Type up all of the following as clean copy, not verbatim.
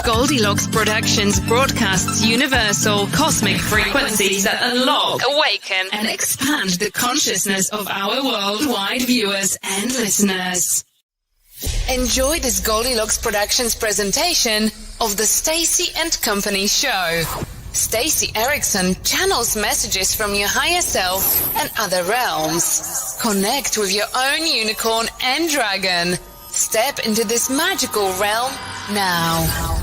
Goldylocks Productions broadcasts universal cosmic frequencies that unlock, awaken, and expand the consciousness of our worldwide viewers and listeners. Enjoy this Goldylocks Productions presentation of the Stacey and Company show. Stacey Ericson channels messages from your higher self and other realms. Connect with your own unicorn and dragon. Step into this magical realm now.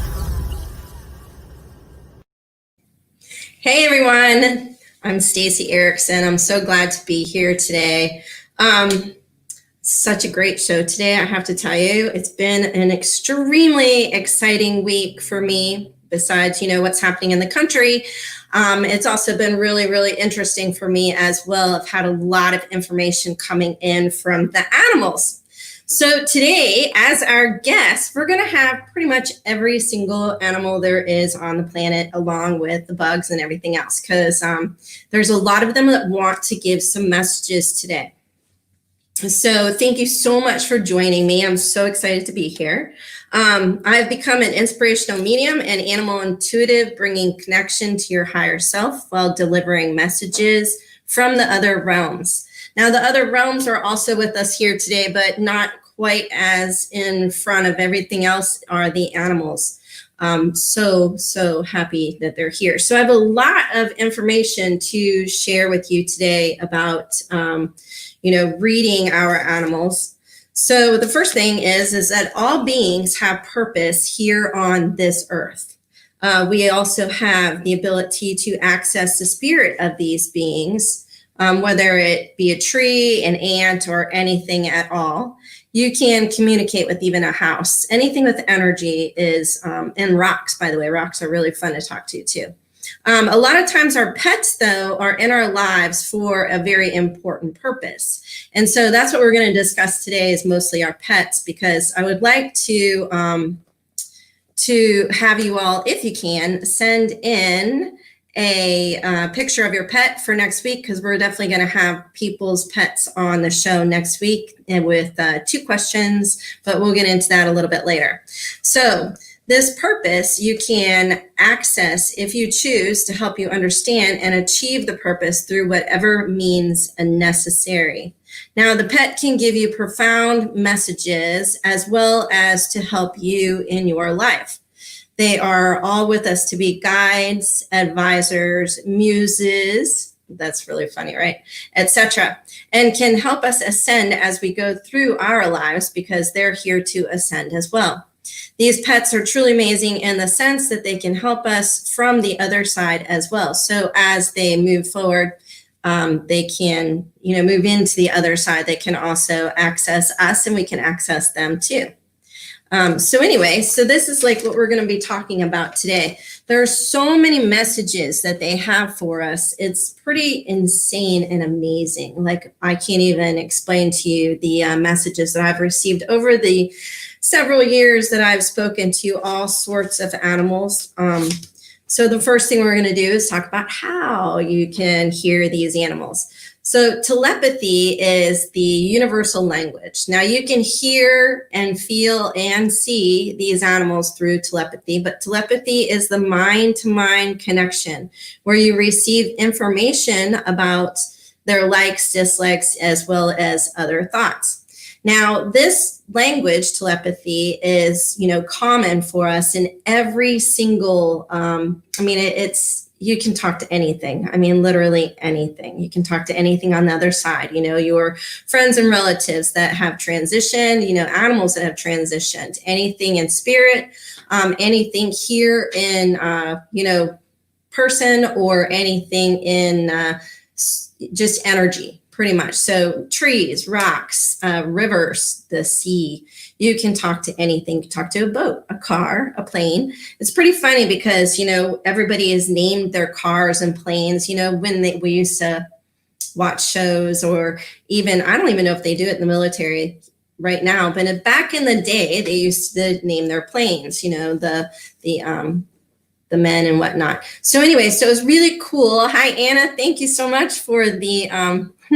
Hey everyone, I'm Stacey Ericson. I'm so glad to be here today. Such a great show today, I have to tell you. It's been an extremely exciting week for me. Besides, what's happening in the country, it's also been really, really interesting for me as well. I've had a lot of information coming in from the animals. So today, as our guest, we're going to have pretty much every single animal there is on the planet, along with the bugs and everything else, because there's a lot of them that want to give some messages today. So thank you so much for joining me. I'm so excited to be here. I've become an inspirational medium and animal intuitive, bringing connection to your higher self while delivering messages from the other realms. Now, the other realms are also with us here today, but not quite as in front of everything else are the animals. So happy that they're here. So I have a lot of information to share with you today about reading our animals. So the first thing is that all beings have purpose here on this earth. We also have the ability to access the spirit of these beings, whether it be a tree, an ant, or anything at all. You can communicate with even a house. Anything with energy is, and rocks, by the way. Rocks are really fun to talk to too. A lot of times our pets, though, are in our lives for a very important purpose. And so that's what we're going to discuss today is mostly our pets, because I would like to have you all, if you can, send in a picture of your pet for next week, because we're definitely going to have people's pets on the show next week and with 2 questions, but we'll get into that a little bit later. So this purpose you can access if you choose to help you understand and achieve the purpose through whatever means necessary. Now, the pet can give you profound messages as well as to help you in your life. They are all with us to be guides, advisors, muses, that's really funny, right? Etc. And can help us ascend as we go through our lives, because they're here to ascend as well. These pets are truly amazing in the sense that they can help us from the other side as well. So as they move forward, they can, move into the other side. They can also access us and we can access them too. So this is like what we're going to be talking about today. There are so many messages that they have for us. It's pretty insane and amazing. Like, I can't even explain to you the messages that I've received over the several years that I've spoken to all sorts of animals. So the first thing we're going to do is talk about how you can hear these animals. So telepathy is the universal language. Now, you can hear and feel and see these animals through telepathy, but telepathy is the mind-to-mind connection where you receive information about their likes, dislikes, as well as other thoughts. Now, this language, telepathy, is, common for us in every single, you can talk to anything. Literally anything. You can talk to anything on the other side, your friends and relatives that have transitioned, animals that have transitioned, anything in spirit, anything here in, person, or anything in just energy. Pretty much. So trees, rocks, rivers, the sea, you can talk to anything. You can talk to a boat, a car, a plane. It's pretty funny because, everybody has named their cars and planes, when we used to watch shows, or even, I don't even know if they do it in the military right now, but back in the day, they used to name their planes, the men and whatnot. So anyway, so it was really cool. Hi, Anna. Thank you so much for the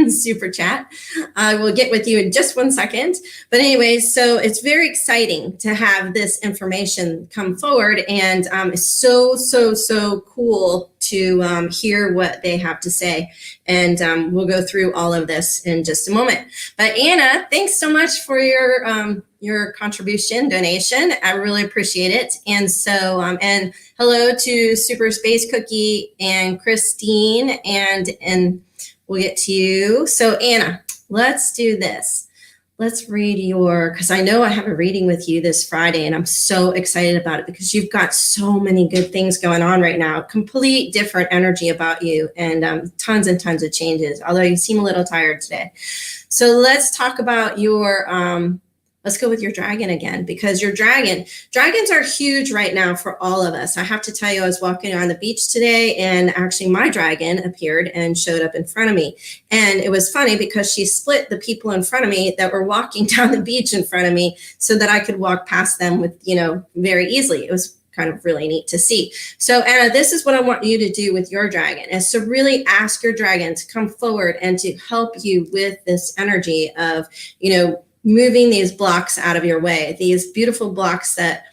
super chat. I will get with you in just 1 second. But anyways, so it's very exciting to have this information come forward, and it's so cool to hear what they have to say. And we'll go through all of this in just a moment. But Anna, thanks so much for your contribution, donation. I really appreciate it. And so, and hello to Super Space Cookie and Christine, and we'll get to you. So Anna, let's do this. Let's read because I know I have a reading with you this Friday, and I'm so excited about it because you've got so many good things going on right now, complete different energy about you, and tons and tons of changes, although you seem a little tired today. So let's talk about let's go with your dragon again, because dragons are huge right now for all of us. I have to tell you, I was walking on the beach today, and actually my dragon appeared and showed up in front of me. And it was funny because she split the people in front of me that were walking down the beach in front of me so that I could walk past them with, very easily. It was kind of really neat to see. So Anna, this is what I want you to do with your dragon, is to really ask your dragon to come forward and to help you with this energy of, moving these blocks out of your way, these beautiful blocks that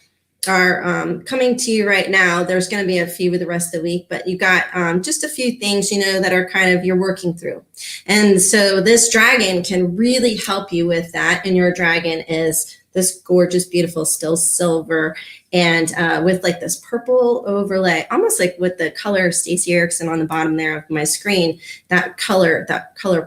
are coming to you right now. There's going to be a few with the rest of the week, but you got just a few things, that are kind of you're working through. And so this dragon can really help you with that. And your dragon is this gorgeous, beautiful, still silver, and with like this purple overlay, almost like with the color Stacey Ericson on the bottom there of my screen, that color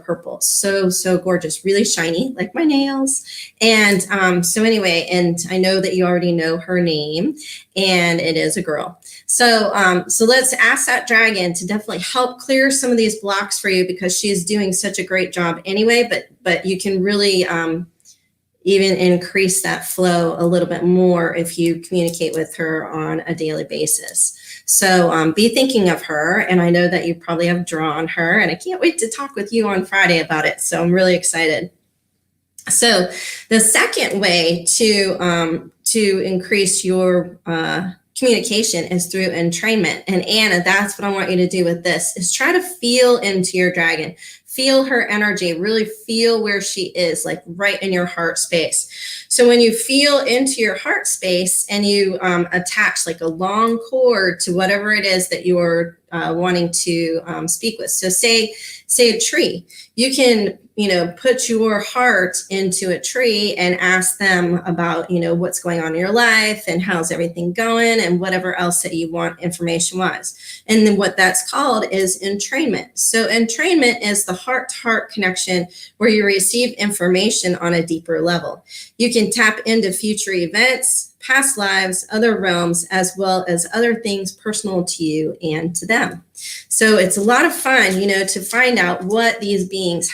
purple. So gorgeous, really shiny, like my nails. And so anyway, and I know that you already know her name, and it is a girl. So let's ask that dragon to definitely help clear some of these blocks for you, because she's doing such a great job anyway, but you can really even increase that flow a little bit more if you communicate with her on a daily basis. So be thinking of her, and I know that you probably have drawn her, and I can't wait to talk with you on Friday about it. So I'm really excited. So the second way to increase your communication is through entrainment. And Anna, that's what I want you to do with this, is try to feel into your dragon. Feel her energy, really feel where she is, like right in your heart space. So when you feel into your heart space and you attach like a long cord to whatever it is that you're wanting to speak with. So say a tree, you can, put your heart into a tree and ask them about, what's going on in your life and how's everything going and whatever else that you want information wise. And then what that's called is entrainment. So entrainment is the heart-to-heart connection where you receive information on a deeper level. You can tap into future events, past lives, other realms, as well as other things personal to you and to them. So it's a lot of fun, to find out what these beings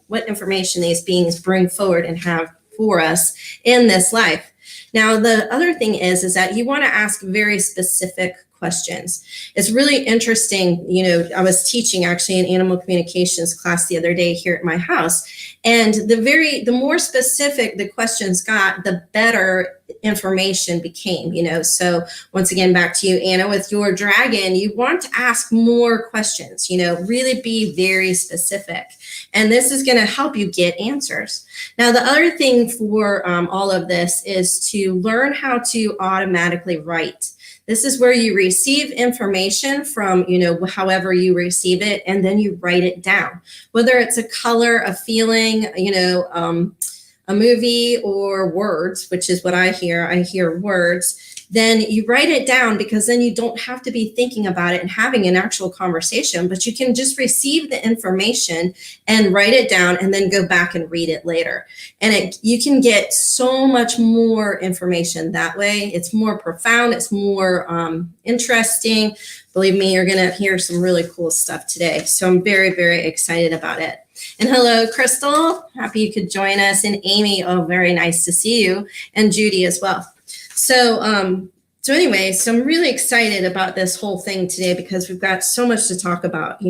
what information these beings bring forward and have for us in this life. Now, the other thing is that you want to ask very specific questions. It's really interesting. I was teaching actually an animal communications class the other day here at my house. And the more specific the questions got, the better information became, So once again, back to you, Anna, with your dragon, you want to ask more questions, really be very specific. And this is going to help you get answers. Now, the other thing for all of this is to learn how to automatically write. This is where you receive information from, however you receive it, and then you write it down. Whether it's a color, a feeling, a movie, or words, which is what I hear words, then you write it down, because then you don't have to be thinking about it and having an actual conversation, but you can just receive the information and write it down and then go back and read it later. And you can get so much more information that way. It's more profound. It's more interesting. Believe me, you're going to hear some really cool stuff today. So I'm very, very excited about it. And hello, Crystal. Happy you could join us. And Amy, oh, very nice to see you. And Judy as well. So anyway, so I'm really excited about this whole thing today, because we've got so much to talk about,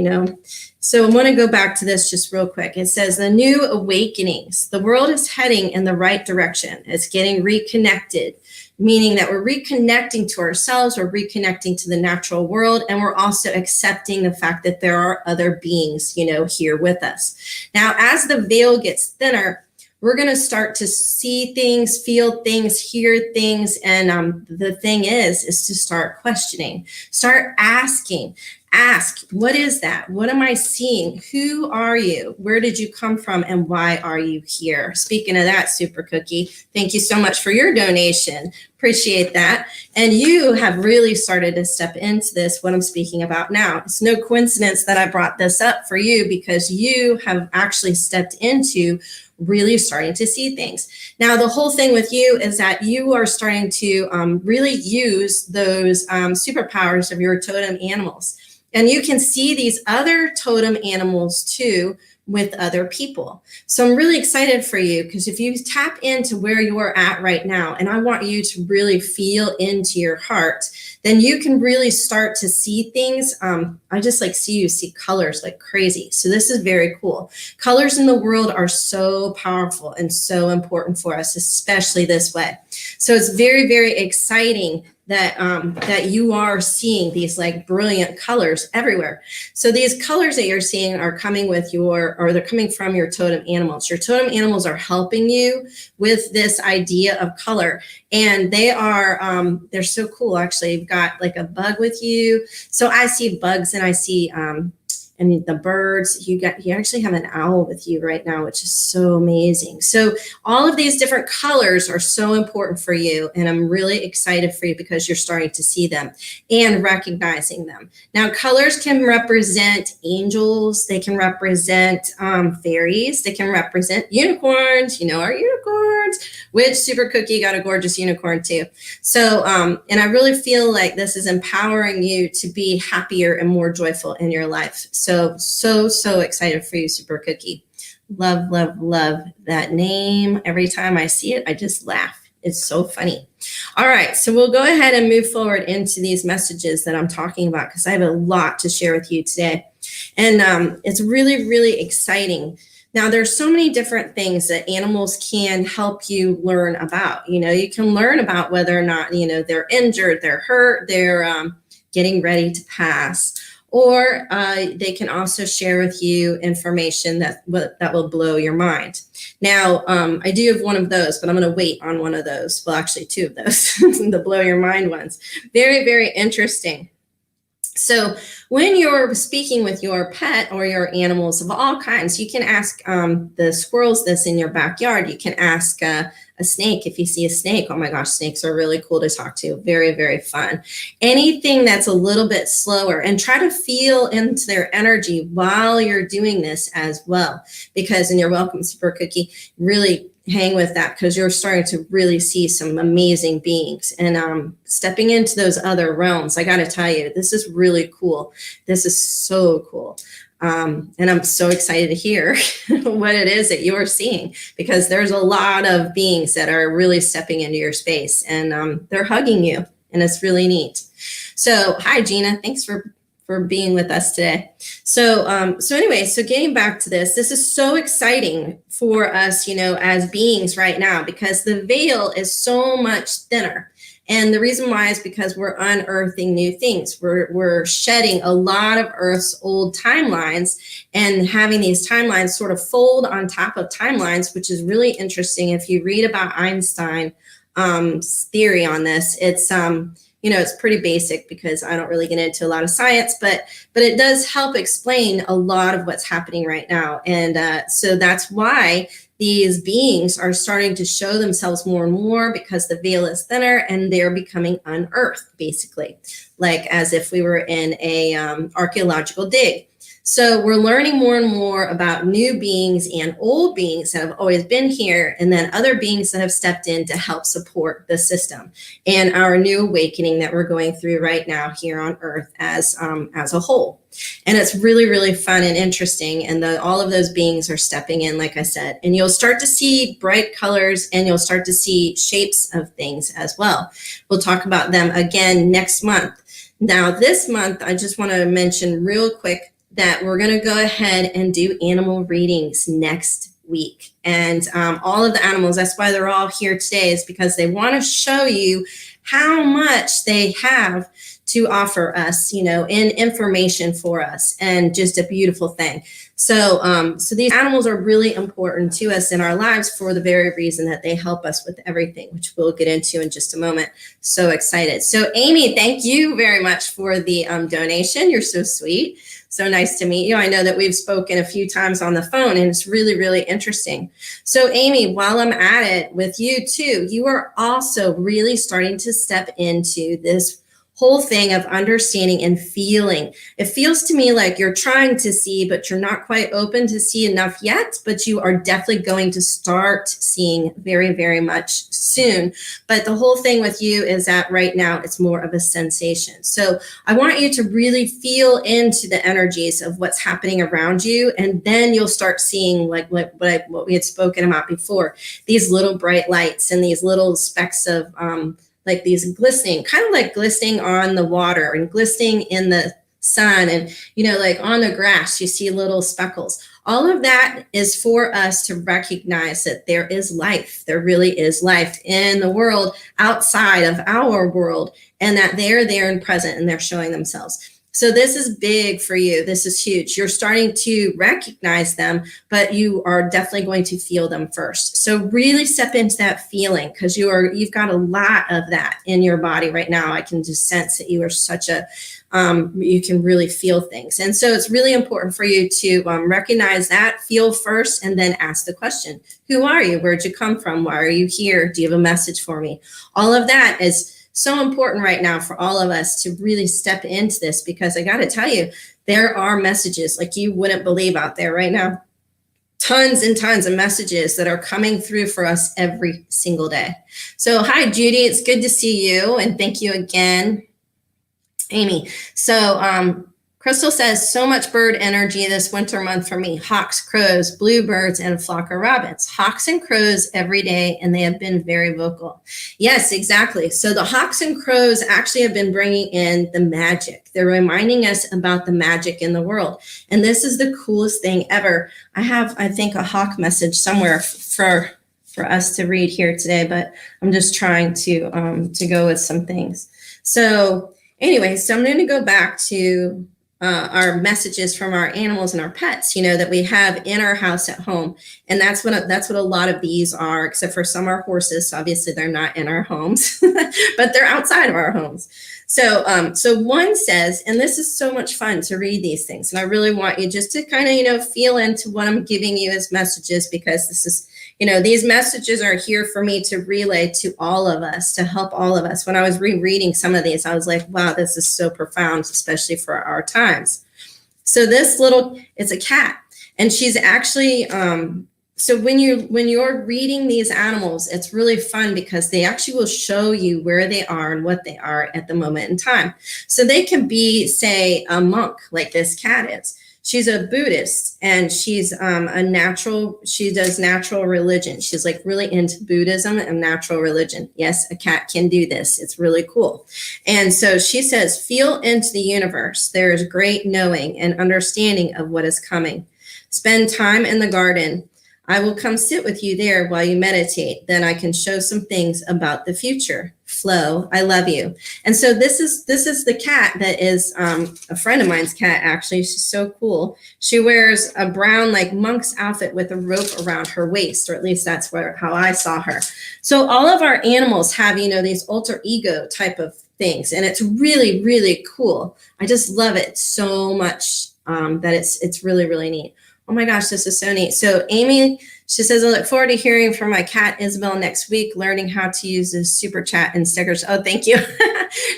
So I want to go back to this just real quick. It says the new awakenings. The world is heading in the right direction. It's getting reconnected. meaning that we're reconnecting to ourselves, we're reconnecting to the natural world, and we're also accepting the fact that there are other beings, here with us. Now, as the veil gets thinner, we're going to start to see things, feel things, hear things. And the thing is to start questioning, start asking. Ask, what is that? What am I seeing? Who are you? Where did you come from? And why are you here? Speaking of that, Super Cookie, thank you so much for your donation. Appreciate that. And you have really started to step into this, what I'm speaking about now. It's no coincidence that I brought this up for you, because you have actually stepped into really starting to see things. Now, the whole thing with you is that you are starting to really use those superpowers of your totem animals. And you can see these other totem animals too with other people. So I'm really excited for you, because if you tap into where you're at right now, and I want you to really feel into your heart, then you can really start to see things. I just see you see colors like crazy. So this is very cool. Colors in the world are so powerful and so important for us, especially this way. So it's very, very exciting that you are seeing these brilliant colors everywhere. So these colors that you're seeing are coming with they're coming from your totem animals. Your totem animals are helping you with this idea of color. And they are, they're so cool. Actually, you've got a bug with you. So I see bugs, and I see, and the birds. You actually have an owl with you right now, which is so amazing. So all of these different colors are so important for you, and I'm really excited for you because you're starting to see them and recognizing them. Now, colors can represent angels, they can represent fairies, they can represent unicorns. Our unicorns, which Super Cookie got a gorgeous unicorn too. So, and I really feel like this is empowering you to be happier and more joyful in your life. So excited for you, Super Cookie. Love, love, love that name. Every time I see it, I just laugh. It's so funny. All right, so we'll go ahead and move forward into these messages that I'm talking about, because I have a lot to share with you today. And it's really, really exciting. Now, there's so many different things that animals can help you learn about. You can learn about whether or not, they're injured, they're hurt, they're getting ready to pass. Or they can also share with you information that will blow your mind. Now, I do have one of those, but I'm going to wait on one of those. Well, actually, two of those, the blow your mind ones. Very, very interesting. So when you're speaking with your pet or your animals of all kinds, you can ask the squirrels this in your backyard. You can ask a snake if you see a snake. Oh my gosh, snakes are really cool to talk to. Very, very fun. Anything that's a little bit slower, and try to feel into their energy while you're doing this as well. Because, and you're welcome, Super Cookie, really hang with that, because you're starting to really see some amazing beings and stepping into those other realms. I got to tell you, this is really cool. This is so cool. And I'm so excited to hear what it is that you're seeing, because there's a lot of beings that are really stepping into your space, and they're hugging you, and it's really neat. So hi, Gina. Thanks for being with us today. So anyway, so getting back to this is so exciting for us, as beings right now, because the veil is so much thinner. And the reason why is because we're unearthing new things. We're shedding a lot of Earth's old timelines and having these timelines sort of fold on top of timelines, which is really interesting. If you read about Einstein's theory on this, it's it's pretty basic, because I don't really get into a lot of science, but it does help explain a lot of what's happening right now. And so that's why these beings are starting to show themselves more and more, because the veil is thinner and they're becoming unearthed, basically, like as if we were in a archaeological dig. So we're learning more and more about new beings and old beings that have always been here, and then other beings that have stepped in to help support the system and our new awakening that we're going through right now here on Earth as a whole. And it's really, really fun and interesting. And all of those beings are stepping in, like I said, and you'll start to see bright colors, and you'll start to see shapes of things as well. We'll talk about them again next month. Now, this month, I just want to mention real quick that we're going to go ahead and do animal readings next week. And all of the animals, that's why they're all here today, is because they want to show you how much they have to offer us, in information for us, and just a beautiful thing. So these animals are really important to us in our lives for the very reason that they help us with everything, which we'll get into in just a moment. So excited. So Amy, thank you very much for the donation. You're so sweet. So nice to meet you. I know that we've spoken a few times on the phone, and it's really, really interesting. So Amy, while I'm at it with you too, you are also really starting to step into this whole thing of understanding and feeling. It feels to me like you're trying to see, but you're not quite open to see enough yet, but you are definitely going to start seeing very, very much soon. But the whole thing with you is that right now it's more of a sensation. So I want you to really feel into the energies of what's happening around you. And then you'll start seeing like what we had spoken about before, these little bright lights and these little specks of, like these glistening, kind of like glistening on the water and glistening in the sun, and like on the grass you see little speckles. All of that is for us to recognize that there is life. There really is life in the world outside of our world, and that they're there and present, and they're showing themselves. So this is big for you. This is huge. You're starting to recognize them, but you are definitely going to feel them first. So really step into that feeling, because you've got a lot of that in your body right now. I can just sense that you are such a, you can really feel things. And so it's really important for you to recognize that, feel first, and then ask the question, who are you? Where'd you come from? Why are you here? Do you have a message for me? All of that is so important right now for all of us to really step into this, because I got to tell you, there are messages like you wouldn't believe out there right now. Tons and tons of messages that are coming through for us every single day. So hi, Judy. It's good to see you. And thank you again, Amy. So Crystal says, so much bird energy this winter month for me. Hawks, crows, bluebirds, and a flock of rabbits. Hawks and crows every day, and they have been very vocal. Yes, exactly. So the hawks and crows actually have been bringing in the magic. They're reminding us about the magic in the world. And this is the coolest thing ever. I have, I think, a hawk message somewhere for us to read here today, but I'm just trying to go with some things. So anyway, so I'm going to go back to our messages from our animals and our pets, that we have in our house at home. And that's what a lot of these are, except for some are horses. So obviously they're not in our homes, but they're outside of our homes. So one says, and this is so much fun to read these things. And I really want you just to kind of, feel into what I'm giving you as messages, because this is, these messages are here for me to relay to all of us, to help all of us. When I was rereading some of these, I was like, wow, this is so profound, especially for our times. So this it's a cat, and she's actually, so when you're reading these animals, it's really fun because they actually will show you where they are and what they are at the moment in time. So they can be, say, a monk like this cat is. She's a Buddhist, and she's she does natural religion. She's like really into Buddhism and natural religion. Yes, a cat can do this. It's really cool. And so she says, feel into the universe. There is great knowing and understanding of what is coming. Spend time in the garden. I will come sit with you there while you meditate. Then I can show some things about the future. Flo, I love you. And so this is the cat that is a friend of mine's cat, actually. She's so cool. She wears a brown like monk's outfit with a rope around her waist, or at least that's how I saw her. So all of our animals have, these alter ego type of things. And it's really, really cool. I just love it so much that it's really, really neat. Oh my gosh, this is so neat. So Amy, she says, I look forward to hearing from my cat Isabel next week, learning how to use this super chat and stickers. Oh, thank you.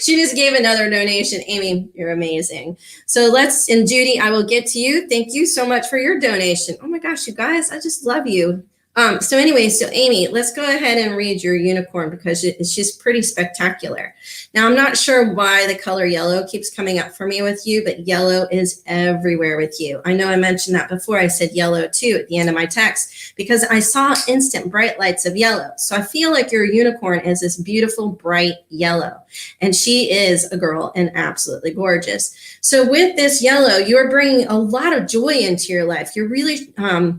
She just gave another donation. Amy, you're amazing. So and Judy, I will get to you. Thank you so much for your donation. Oh my gosh, you guys, I just love you. So anyway, so Amy, let's go ahead and read your unicorn because it's just pretty spectacular. Now, I'm not sure why the color yellow keeps coming up for me with you, but yellow is everywhere with you. I know I mentioned that before. I said yellow too at the end of my text because I saw instant bright lights of yellow. So I feel like your unicorn is this beautiful, bright yellow. And she is a girl and absolutely gorgeous. So with this yellow, you're bringing a lot of joy into your life. You're really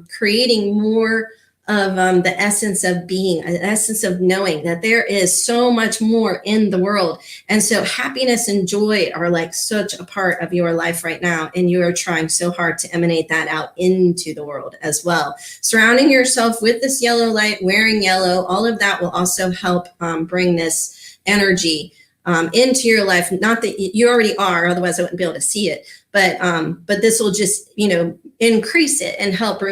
creating more of the essence of being, an essence of knowing that there is so much more in the world. And so happiness and joy are like such a part of your life right now. And you are trying so hard to emanate that out into the world as well. Surrounding yourself with this yellow light, wearing yellow, all of that will also help bring this energy into your life. Not that you already are, otherwise I wouldn't be able to see it. But this will just, increase it and help,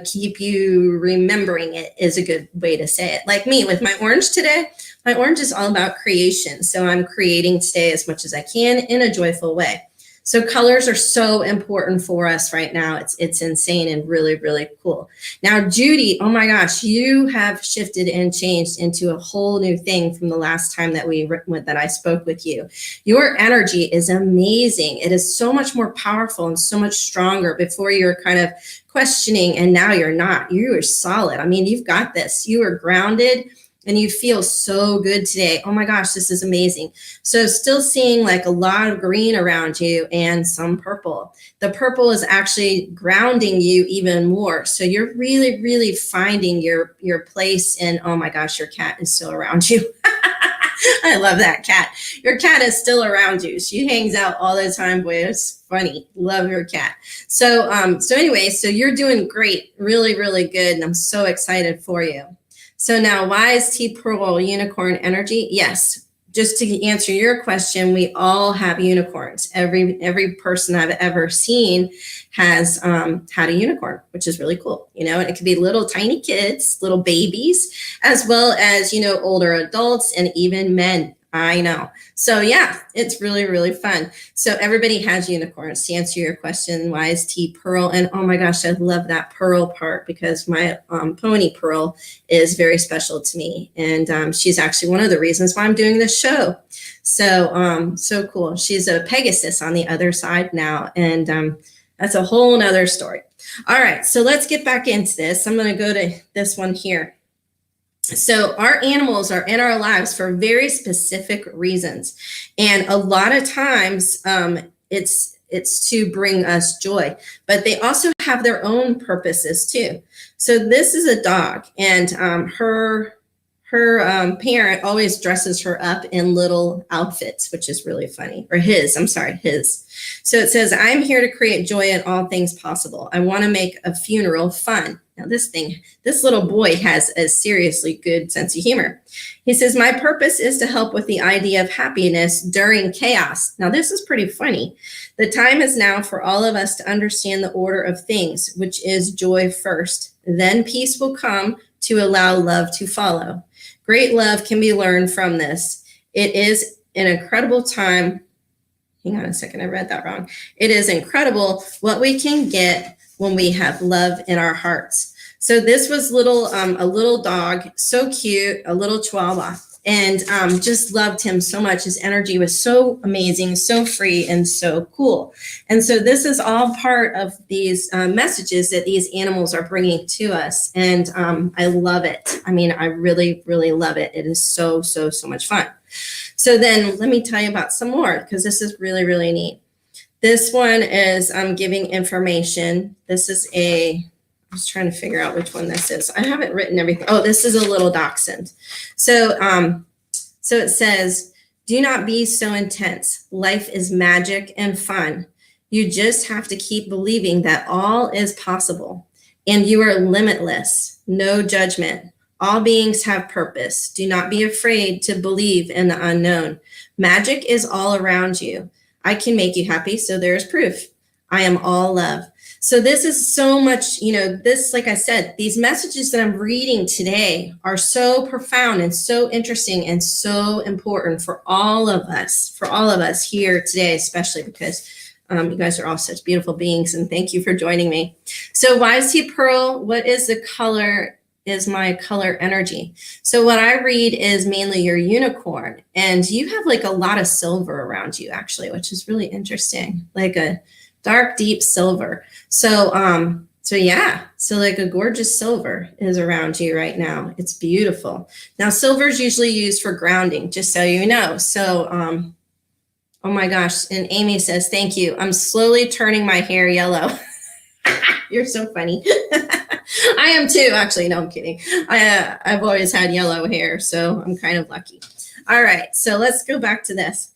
keep you remembering it is a good way to say it. Like me with my orange today, my orange is all about creation. So I'm creating today as much as I can in a joyful way. So colors are so important for us right now. It's insane and really, really cool. Now, Judy, oh my gosh, you have shifted and changed into a whole new thing from the last time that I spoke with you. Your energy is amazing. It is so much more powerful and so much stronger. Before you were kind of questioning and now you're not. You are solid. I mean, you've got this. You are grounded. And you feel so good today. Oh my gosh, this is amazing. So still seeing like a lot of green around you and some purple. The purple is actually grounding you even more. So you're really, really finding your place. And oh my gosh, your cat is still around you. I love that cat. Your cat is still around you. She hangs out all the time. Boy, it's funny. Love your cat. So anyway, so you're doing great. Really, really good. And I'm so excited for you. So now, why is Tea Pearl unicorn energy? Yes, just to answer your question, we all have unicorns. Every person I've ever seen has had a unicorn, which is really cool. And it could be little tiny kids, little babies, as well as, older adults and even men. I know. So yeah, it's really, really fun. So everybody has unicorns. To answer your question, why is Tea Pearl? And oh my gosh, I love that pearl part because my pony Pearl is very special to me. And she's actually one of the reasons why I'm doing this show. So, so cool. She's a Pegasus on the other side now. And that's a whole nother story. All right, so let's get back into this. I'm going to go to this one here. So our animals are in our lives for very specific reasons. And a lot of times it's to bring us joy, but they also have their own purposes too. So this is a dog and her parent always dresses her up in little outfits, which is really funny. Or his. So it says, I'm here to create joy in all things possible. I want to make a funeral fun. Now this little boy has a seriously good sense of humor. He says, my purpose is to help with the idea of happiness during chaos. Now this is pretty funny. The time is now for all of us to understand the order of things, which is joy first. Then peace will come to allow love to follow. Great love can be learned from this. It is an incredible time. Hang on a second, I read that wrong. It is incredible what we can get when we have love in our hearts. So this was a little dog, so cute, a little Chihuahua, and just loved him so much. His energy was so amazing, so free, and so cool. And so this is all part of these messages that these animals are bringing to us. And I love it. I mean, I really, really love it. It is so, so, so much fun. So then let me tell you about some more because this is really, really neat. This one is giving information. This is I was trying to figure out which one this is. I haven't written everything. Oh, this is a little dachshund. So it says, do not be so intense. Life is magic and fun. You just have to keep believing that all is possible and you are limitless. No judgment. All beings have purpose. Do not be afraid to believe in the unknown. Magic is all around you. I can make you happy, so there's proof. I am all love. So this is so much, this, like I said, these messages that I'm reading today are so profound and so interesting and so important for all of us here today, especially because you guys are all such beautiful beings, and thank you for joining me. So why is Tea Pearl? What is the color is my color energy. So what I read is mainly your unicorn, and you have like a lot of silver around you actually, which is really interesting, like a dark, deep silver. So yeah, so like a gorgeous silver is around you right now. It's beautiful. Now, silver is usually used for grounding, just so you know. So, oh my gosh. And Amy says, thank you. I'm slowly turning my hair yellow. You're so funny. I am too, actually. No, I'm kidding. I've always had yellow hair, so I'm kind of lucky. All right, so let's go back to this.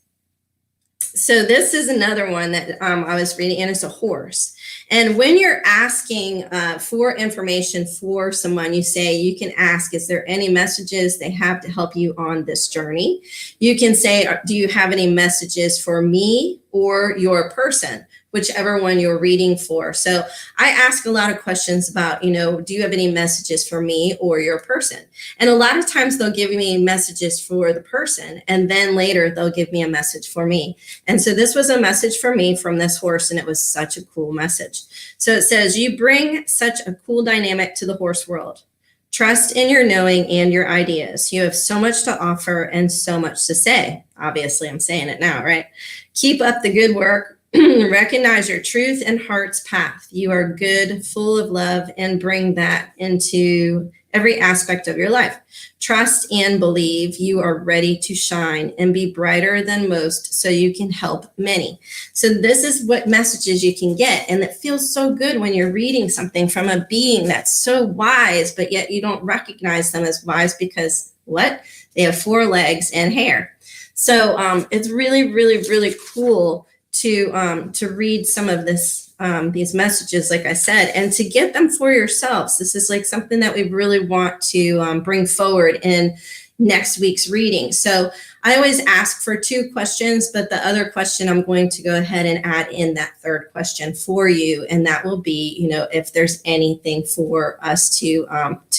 So this is another one that I was reading, and it's a horse. And when you're asking for information for someone, you say, you can ask, is there any messages they have to help you on this journey? You can say, do you have any messages for me or your person? Whichever one you're reading for. So I ask a lot of questions about, do you have any messages for me or your person? And a lot of times they'll give me messages for the person, and then later they'll give me a message for me. And so this was a message for me from this horse, and it was such a cool message. So it says, you bring such a cool dynamic to the horse world. Trust in your knowing and your ideas. You have so much to offer and so much to say. Obviously, I'm saying it now, right? Keep up the good work. Recognize your truth and heart's path. You are good, full of love, and bring that into every aspect of your life. Trust and believe you are ready to shine and be brighter than most so you can help many. So this is what messages you can get. And it feels so good when you're reading something from a being that's so wise, but yet you don't recognize them as wise because what? They have 4 legs and hair. So it's really, really, really cool to read some of these messages, like I said, and to get them for yourselves. This is like something that we really want to bring forward in next week's reading. So I always ask for 2 questions, but the other question I'm going to go ahead and add in that 3rd question for you. And that will be, if there's anything for us to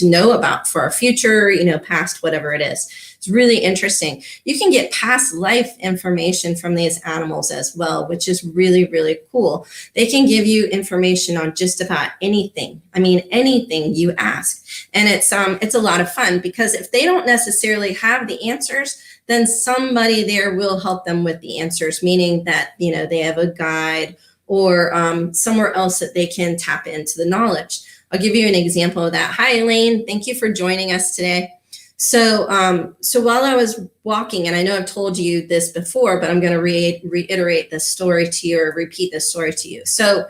know about for our future, past, whatever it is. It's really interesting. You can get past life information from these animals as well, which is really, really cool. They can give you information on just about anything. I mean, anything you ask. And it's a lot of fun because if they don't necessarily have the answers, then somebody there will help them with the answers, meaning that, they have a guide or somewhere else that they can tap into the knowledge. I'll give you an example of that. Hi, Elaine. Thank you for joining us today. So while I was walking, and I know I've told you this before, but I'm going to reiterate this story to you or repeat this story to you. So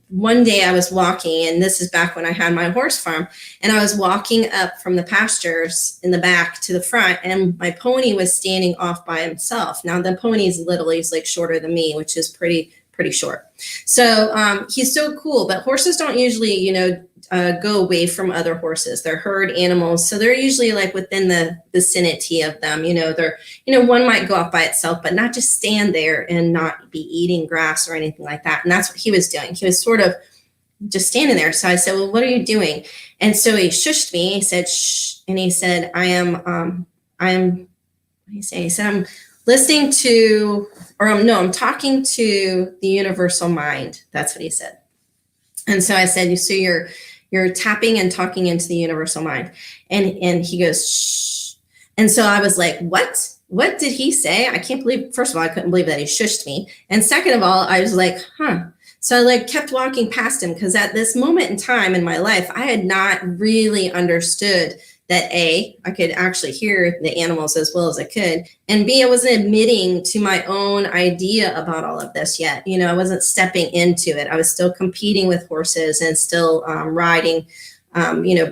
one day I was walking, and this is back when I had my horse farm, and I was walking up from the pastures in the back to the front, and my pony was standing off by himself. Now the pony's little, he's like shorter than me, which is pretty short. So he's so cool, but horses don't usually, go away from other horses. They're herd animals. So they're usually like within the vicinity of them, they're, one might go off by itself, but not just stand there and not be eating grass or anything like that. And that's what he was doing. He was sort of just standing there. So I said, well, what are you doing? And so he shushed me. He said, shh. And he said, I'm listening to, I'm talking to the universal mind. That's what he said. And so I said, so you're tapping and talking into the universal mind. And he goes, shh. And so I was like, what did he say? I can't believe, first of all, I couldn't believe that he shushed me. And second of all, I was like, huh. So I kept walking past him because at this moment in time in my life, I had not really understood that A, I could actually hear the animals as well as I could, and B, I wasn't admitting to my own idea about all of this yet. I wasn't stepping into it. I was still competing with horses and still riding,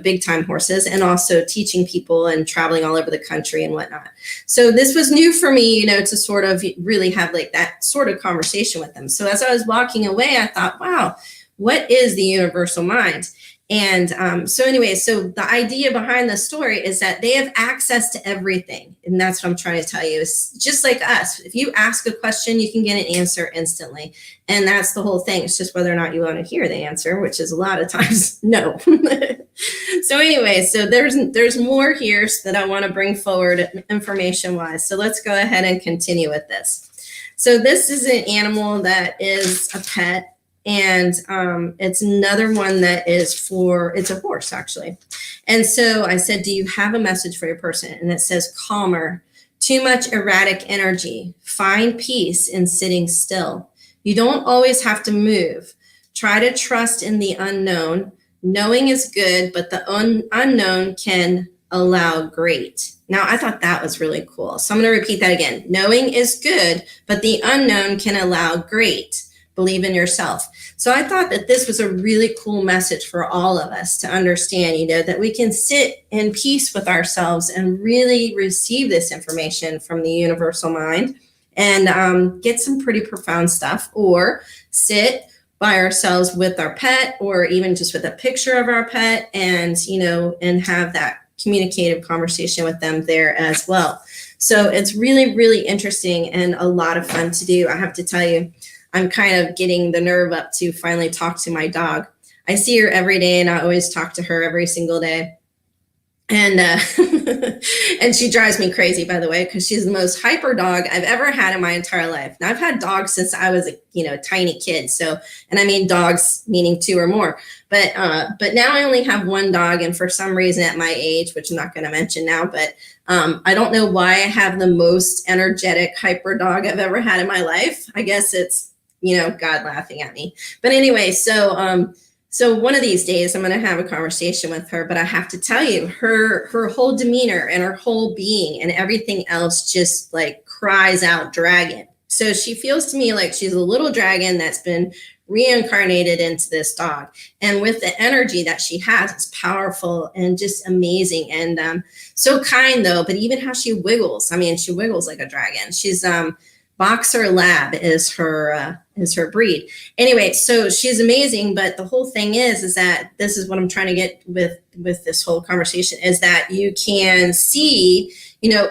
big time horses, and also teaching people and traveling all over the country and whatnot. So this was new for me, to sort of really have that sort of conversation with them. So as I was walking away, I thought, wow, what is the universal mind? And so the idea behind the story is that they have access to everything. And that's what I'm trying to tell you. It's just like us. If you ask a question, you can get an answer instantly. And that's the whole thing. It's just whether or not you want to hear the answer, which is a lot of times no. So there's more here that I want to bring forward information wise. So let's go ahead and continue with this. So this is an animal that is a pet. And it's another one that is it's a horse actually. And so I said, do you have a message for your person? And it says, calmer, too much erratic energy, find peace in sitting still. You don't always have to move. Try to trust in the unknown. Knowing is good, but the unknown can allow great. Now, I thought that was really cool. So I'm going to repeat that again. Knowing is good, but the unknown can allow great. Believe in yourself. So I thought that this was a really cool message for all of us to understand, that we can sit in peace with ourselves and really receive this information from the universal mind and get some pretty profound stuff, or sit by ourselves with our pet, or even just with a picture of our pet, and and have that communicative conversation with them there as well. So it's really, really interesting and a lot of fun to do. I have to tell you, I'm kind of getting the nerve up to finally talk to my dog. I see her every day, and I always talk to her every single day. And and she drives me crazy, by the way, because she's the most hyper dog I've ever had in my entire life. Now, I've had dogs since I was a tiny kid. So, and I mean dogs meaning 2 or more. But now I only have 1 dog, and for some reason at my age, which I'm not going to mention now, but I don't know why I have the most energetic hyper dog I've ever had in my life. I guess it's God laughing at me. But anyway, so one of these days I'm going to have a conversation with her, but I have to tell you, her whole demeanor and her whole being and everything else just like cries out dragon. So she feels to me like she's a little dragon that's been reincarnated into this dog. And with the energy that she has, it's powerful and just amazing. And so kind though, but even how she wiggles, she wiggles like a dragon. She's Boxer Lab is her breed. Anyway, so she's amazing, but the whole thing is that this is what I'm trying to get with this whole conversation, is that you can see,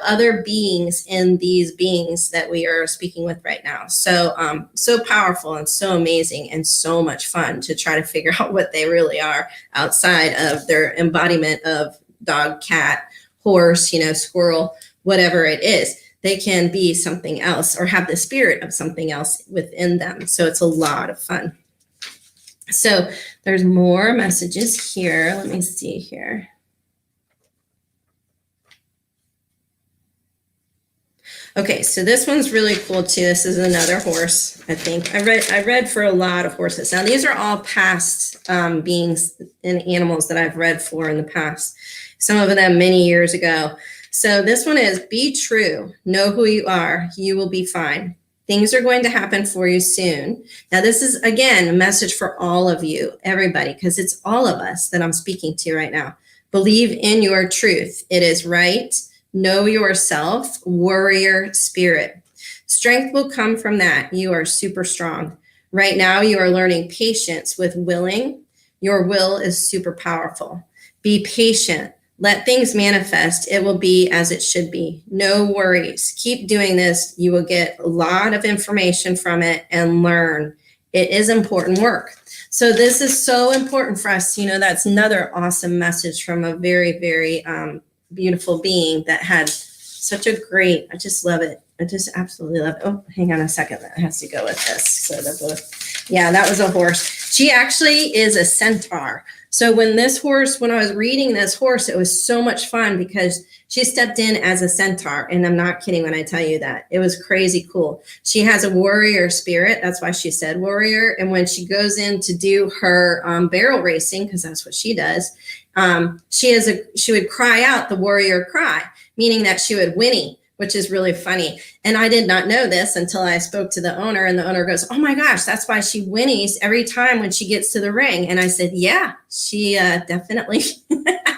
other beings in these beings that we are speaking with right now. So so powerful and so amazing and so much fun to try to figure out what they really are outside of their embodiment of dog, cat, horse, squirrel, whatever it is. They can be something else or have the spirit of something else within them. So it's a lot of fun. So there's more messages here. Let me see here. Okay, so this one's really cool too. This is another horse, I think. I read for a lot of horses. Now, these are all past beings and animals that I've read for in the past. Some of them many years ago. So this one is, be true, know who you are, you will be fine. Things are going to happen for you soon. Now, this is, again, a message for all of you, everybody, because it's all of us that I'm speaking to right now. Believe in your truth. It is right. Know yourself, warrior spirit. Strength will come from that. You are super strong. Right now, you are learning patience with willing. Your will is super powerful. Be patient. Let things manifest. It will be as it should be. No worries. Keep doing this. You will get a lot of information from it and learn. It is important work. So this is so important for us. That's another awesome message from a very, very beautiful being that had such a great, I just love it. I just absolutely love it. Oh, hang on a second. That has to go with this. So that was a horse. She actually is a centaur. So when I was reading this horse, it was so much fun because she stepped in as a centaur. And I'm not kidding when I tell you that. It was crazy cool. She has a warrior spirit. That's why she said warrior. And when she goes in to do her barrel racing, because that's what she does, she would cry out the warrior cry, meaning that she would whinny, which is really funny. And I did not know this until I spoke to the owner, and the owner goes, oh my gosh, that's why she whinnies every time when she gets to the ring. And I said, yeah, she definitely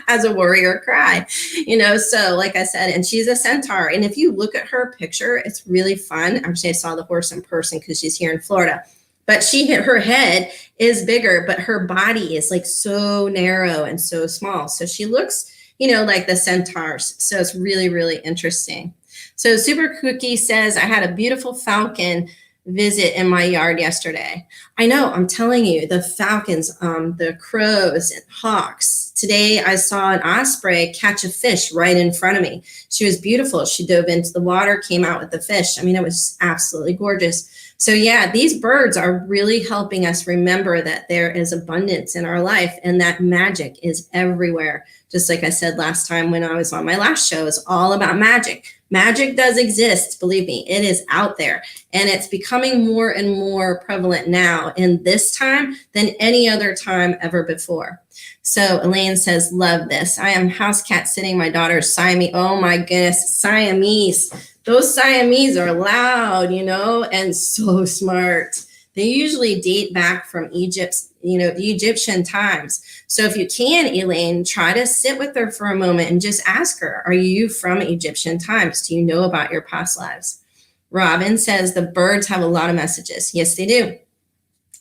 has a warrior cry, so like I said, and she's a centaur. And if you look at her picture, it's really fun. Actually, I saw the horse in person because she's here in Florida. But her head is bigger, but her body is like so narrow and so small. So she looks, like the centaurs. So it's really, really interesting. So Super Cookie says, I had a beautiful falcon visit in my yard yesterday. I know, I'm telling you, the falcons, the crows and hawks. Today I saw an osprey catch a fish right in front of me. She was beautiful. She dove into the water, came out with the fish. I mean, it was absolutely gorgeous. So yeah, these birds are really helping us remember that there is abundance in our life and that magic is everywhere. Just like I said last time when I was on my last show, it's all about magic. Magic does exist, believe me, it is out there. And it's becoming more and more prevalent now in this time than any other time ever before. So Elaine says, love this. I am house cat sitting my daughter's Siamese. Oh my goodness, Siamese. Those Siamese are loud, you know, and so smart. They usually date back from Egypt, you know, the Egyptian times. So if you can, Elaine, try to sit with her for a moment and just ask her, are you from Egyptian times? Do you know about your past lives? Robin says the birds have a lot of messages. Yes, they do.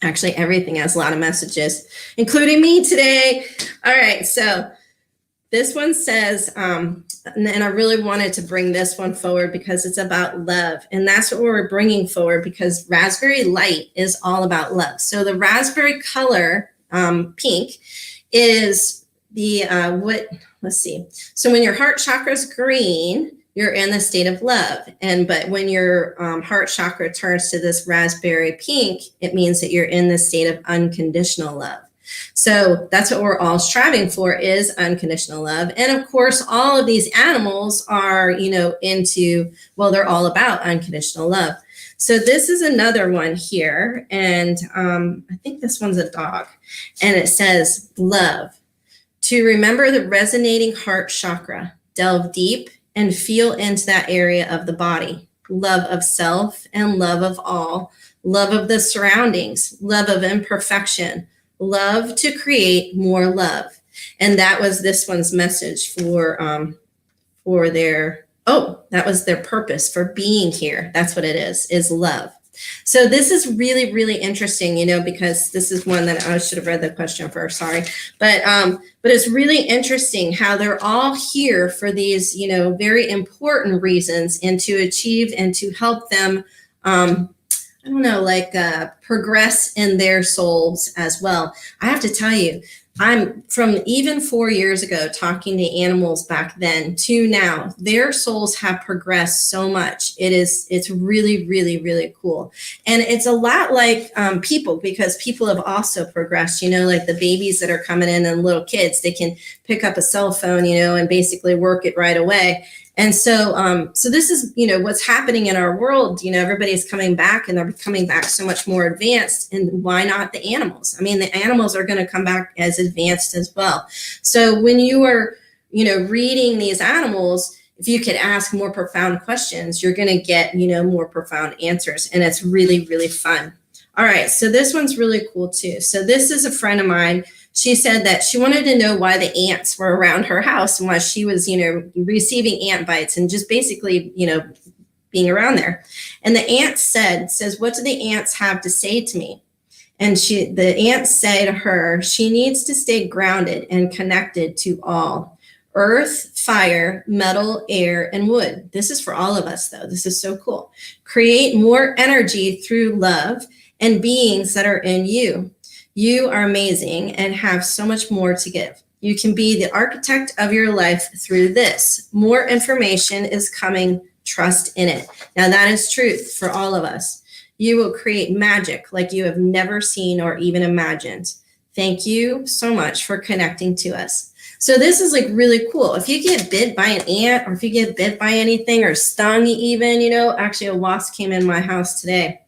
Actually, everything has a lot of messages, including me today. All right, so this one says, and I really wanted to bring this one forward because it's about love. And that's what we're bringing forward because raspberry light is all about love. So the raspberry color, pink, is the, let's see. So when your heart chakra is green, you're in the state of love. But when your heart chakra turns to this raspberry pink, it means that you're in the state of unconditional love. So that's what we're all striving for is unconditional love. And of course, all of these animals are, you know, they're all about unconditional love. So this is another one here. And I think this one's a dog. And it says, love. To remember the resonating heart chakra, delve deep and feel into that area of the body. Love of self and love of all. Love of the surroundings. Love of imperfection. Love to create more love. And that was this one's message for their, that was their purpose for being here. That's what it is love. So this is really, really interesting, you know, because this is one that I should have read the question first, sorry. But it's really interesting how they're all here for these, you know, very important reasons and to achieve and to help them, I don't know, like progress in their souls as well. I have to tell you, I'm from even 4 years ago talking to animals back then to now, their souls have progressed so much. It's really, really, really cool. And it's a lot like people, because people have also progressed, you know, like the babies that are coming in and little kids, they can pick up a cell phone, you know, and basically work it right away. And so, so this is, you know, what's happening in our world. You know, everybody's coming back and they're coming back so much more advanced. And why not the animals? I mean, the animals are going to come back as advanced as well. So when you are, you know, reading these animals, if you could ask more profound questions, you're going to get, you know, more profound answers. And it's really, really fun. All right. So this one's really cool too. So this is a friend of mine. She said that she wanted to know why the ants were around her house and why she was, you know, receiving ant bites and just basically, you know, being around there. And the ant says, what do the ants have to say to me? And the ants say to her, she needs to stay grounded and connected to all. Earth, fire, metal, air, and wood. This is for all of us, though. This is so cool. Create more energy through love and beings that are in you. You are amazing and have so much more to give. You can be the architect of your life through this. More information is coming. Trust in it. Now, that is truth for all of us. You will create magic like you have never seen or even imagined. Thank you so much for connecting to us. So this is like really cool. If you get bit by an ant or if you get bit by anything or stung even, you know, actually a wasp came in my house today.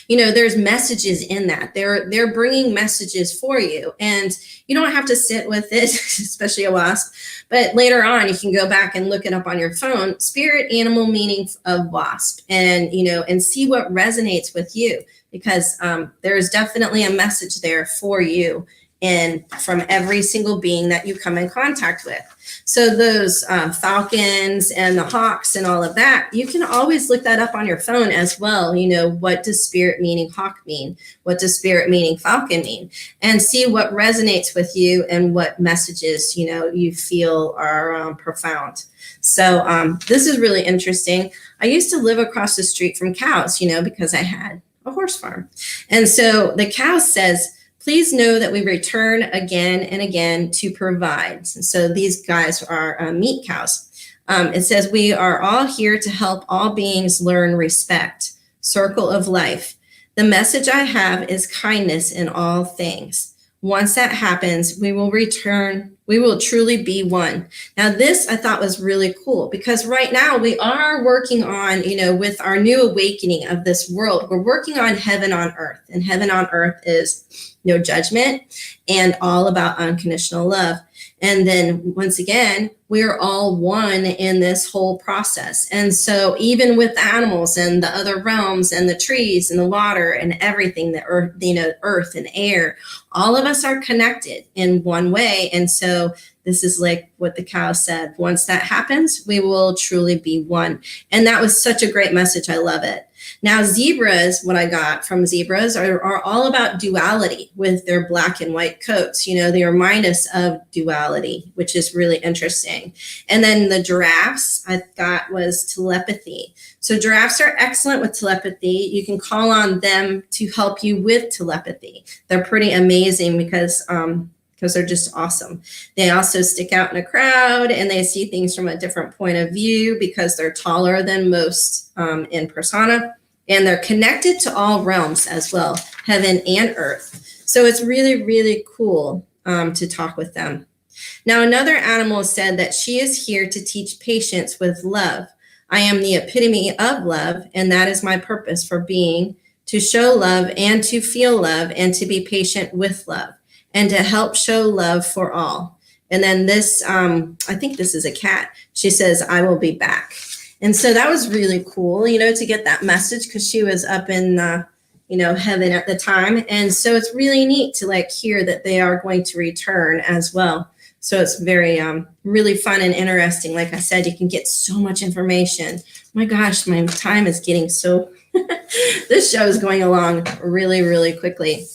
You know, there's messages in that. They're bringing messages for you, and you don't have to sit with it, especially a wasp. But later on, you can go back and look it up on your phone, spirit animal meaning of wasp, and, you know, and see what resonates with you, because there is definitely a message there for you and from every single being that you come in contact with. So those falcons and the hawks and all of that, you can always look that up on your phone as well. You know, what does spirit meaning hawk mean? What does spirit meaning falcon mean? And see what resonates with you and what messages, you know, you feel are profound. So this is really interesting. I used to live across the street from cows, because I had a horse farm. And so the cow says, please know that we return again and again to provide. So these guys are meat cows. It says, we are all here to help all beings learn respect, circle of life. The message I have is kindness in all things. Once that happens, we will return. We will truly be one. Now, this I thought was really cool because right now we are working on, with our new awakening of this world, we're working on heaven on earth. And heaven on earth is no judgment and all about unconditional love. And then once again, we are all one in this whole process. And so even with animals and the other realms and the trees and the water and everything, the earth, earth and air, all of us are connected in one way. And so this is like what the cow said. Once that happens, we will truly be one. And that was such a great message. I love it. Now, zebras, what I got from zebras are all about duality with their black and white coats. They remind us of duality, which is really interesting. And then the giraffes I thought was telepathy. So giraffes are excellent with telepathy. You can call on them to help you with telepathy. They're pretty amazing because they're just awesome. They also stick out in a crowd and they see things from a different point of view because they're taller than most in persona. And they're connected to all realms as well, heaven and earth. So it's really, really cool to talk with them. Now, another animal said that she is here to teach patience with love. I am the epitome of love, and that is my purpose for being, to show love and to feel love and to be patient with love and to help show love for all. And then this, I think this is a cat. She says, I will be back. And so that was really cool, to get that message because she was up in, heaven at the time. And so it's really neat to hear that they are going to return as well. So it's very, really fun and interesting. Like I said, you can get so much information. My gosh, my time is getting so, this show is going along really, really quickly.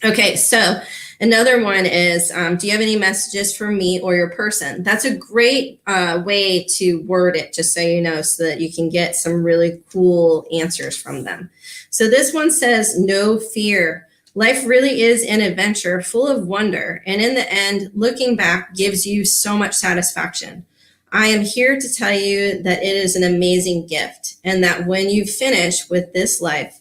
Okay, so another one is, do you have any messages for me or your person? That's a great way to word it, just so you know, so that you can get some really cool answers from them. So this one says, no fear. Life really is an adventure full of wonder. And in the end, looking back gives you so much satisfaction. I am here to tell you that it is an amazing gift and that when you finish with this life,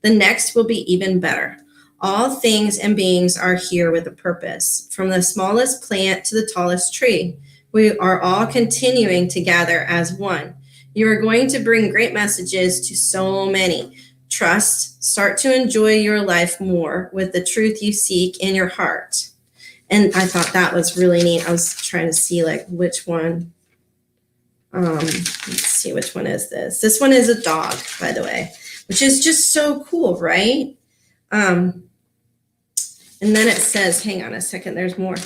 the next will be even better. All things and beings are here with a purpose, from the smallest plant to the tallest tree. We are all continuing to gather as one. You are going to bring great messages to so many. Trust, start to enjoy your life more with the truth you seek in your heart. And I thought that was really neat. I was trying to see which one. Let's see, which one is this? This one is a dog, by the way, which is just so cool, right? And then it says, hang on a second, there's more.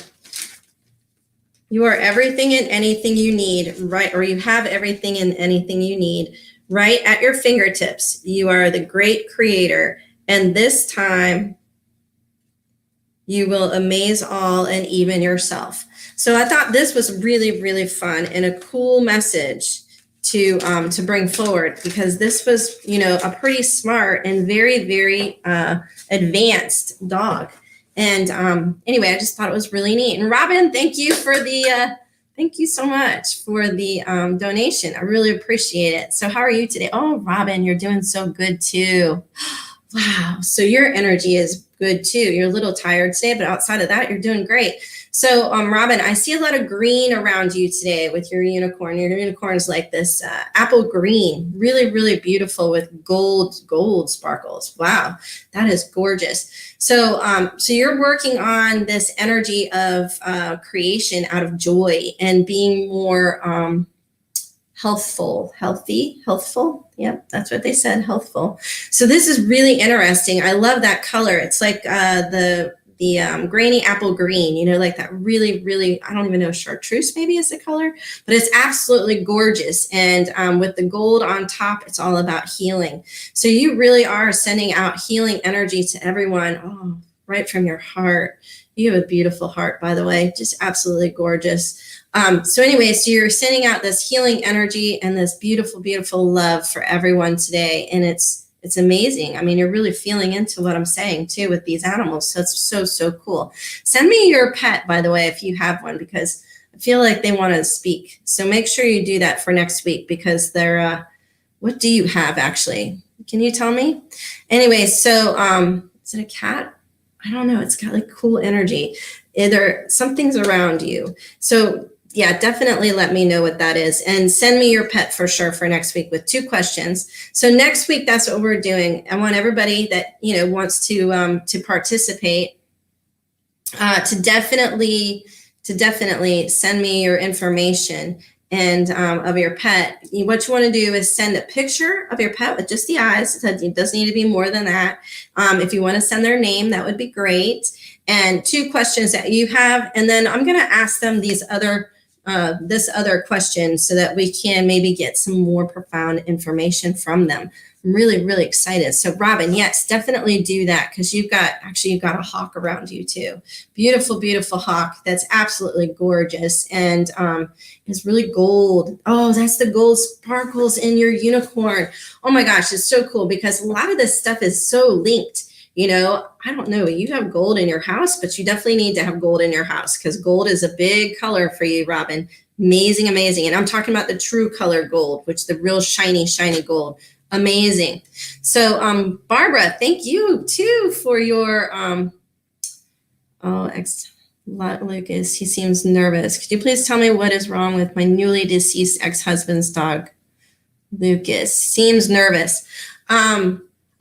You are everything and anything you need, right? Or you have everything and anything you need right at your fingertips. You are the great creator. And this time you will amaze all and even yourself. So I thought this was really, really fun and a cool message to bring forward because this was, a pretty smart and very, very advanced dog. And anyway, I just thought it was really neat. And Robin, thank you so much for the donation. I really appreciate it. So how are you today? Oh, Robin, you're doing so good too. Wow. So your energy is good too. You're a little tired today, but outside of that, you're doing great. So Robin, I see a lot of green around you today with your unicorn. Your unicorn is like this apple green, really, really beautiful with gold sparkles. Wow, that is gorgeous. So you're working on this energy of creation out of joy and being more healthful. Yep, that's what they said, healthful. So this is really interesting. I love that color. It's like the grainy apple green, like that really, really, I don't even know, chartreuse maybe is the color, but it's absolutely gorgeous. And with the gold on top, it's all about healing. So you really are sending out healing energy to everyone, right from your heart. You have a beautiful heart, by the way, just absolutely gorgeous. So anyway, so you're sending out this healing energy and this beautiful, beautiful love for everyone today. And it's amazing. I mean, you're really feeling into what I'm saying too with these animals. So it's so, so cool. Send me your pet, by the way, if you have one, because I feel like they want to speak. So make sure you do that for next week, because they're, what do you have actually? Can you tell me? Anyway, so is it a cat? I don't know. It's got like cool energy. Either something's around you. So yeah, definitely let me know what that is, and send me your pet for sure for next week with 2 questions. So next week, that's what we're doing. I want everybody that, wants to participate to definitely send me your information and of your pet. What you want to do is send a picture of your pet with just the eyes. It doesn't need to be more than that. If you want to send their name, that would be great. And 2 questions that you have, and then I'm going to ask them this other question so that we can maybe get some more profound information from them. I'm really, really excited. So Robin, yes, definitely do that, because you've got a hawk around you too. Beautiful, beautiful hawk that's absolutely gorgeous, and it's really gold. Oh, that's the gold sparkles in your unicorn. Oh my gosh, it's so cool, because a lot of this stuff is so linked. I don't know, you have gold in your house, but you definitely need to have gold in your house, because gold is a big color for you, Robin. Amazing, amazing. And I'm talking about the true color gold, which the real shiny, shiny gold. Amazing. So, Barbara, thank you too for your, Lucas, he seems nervous. Could you please tell me what is wrong with my newly deceased ex-husband's dog? Lucas seems nervous.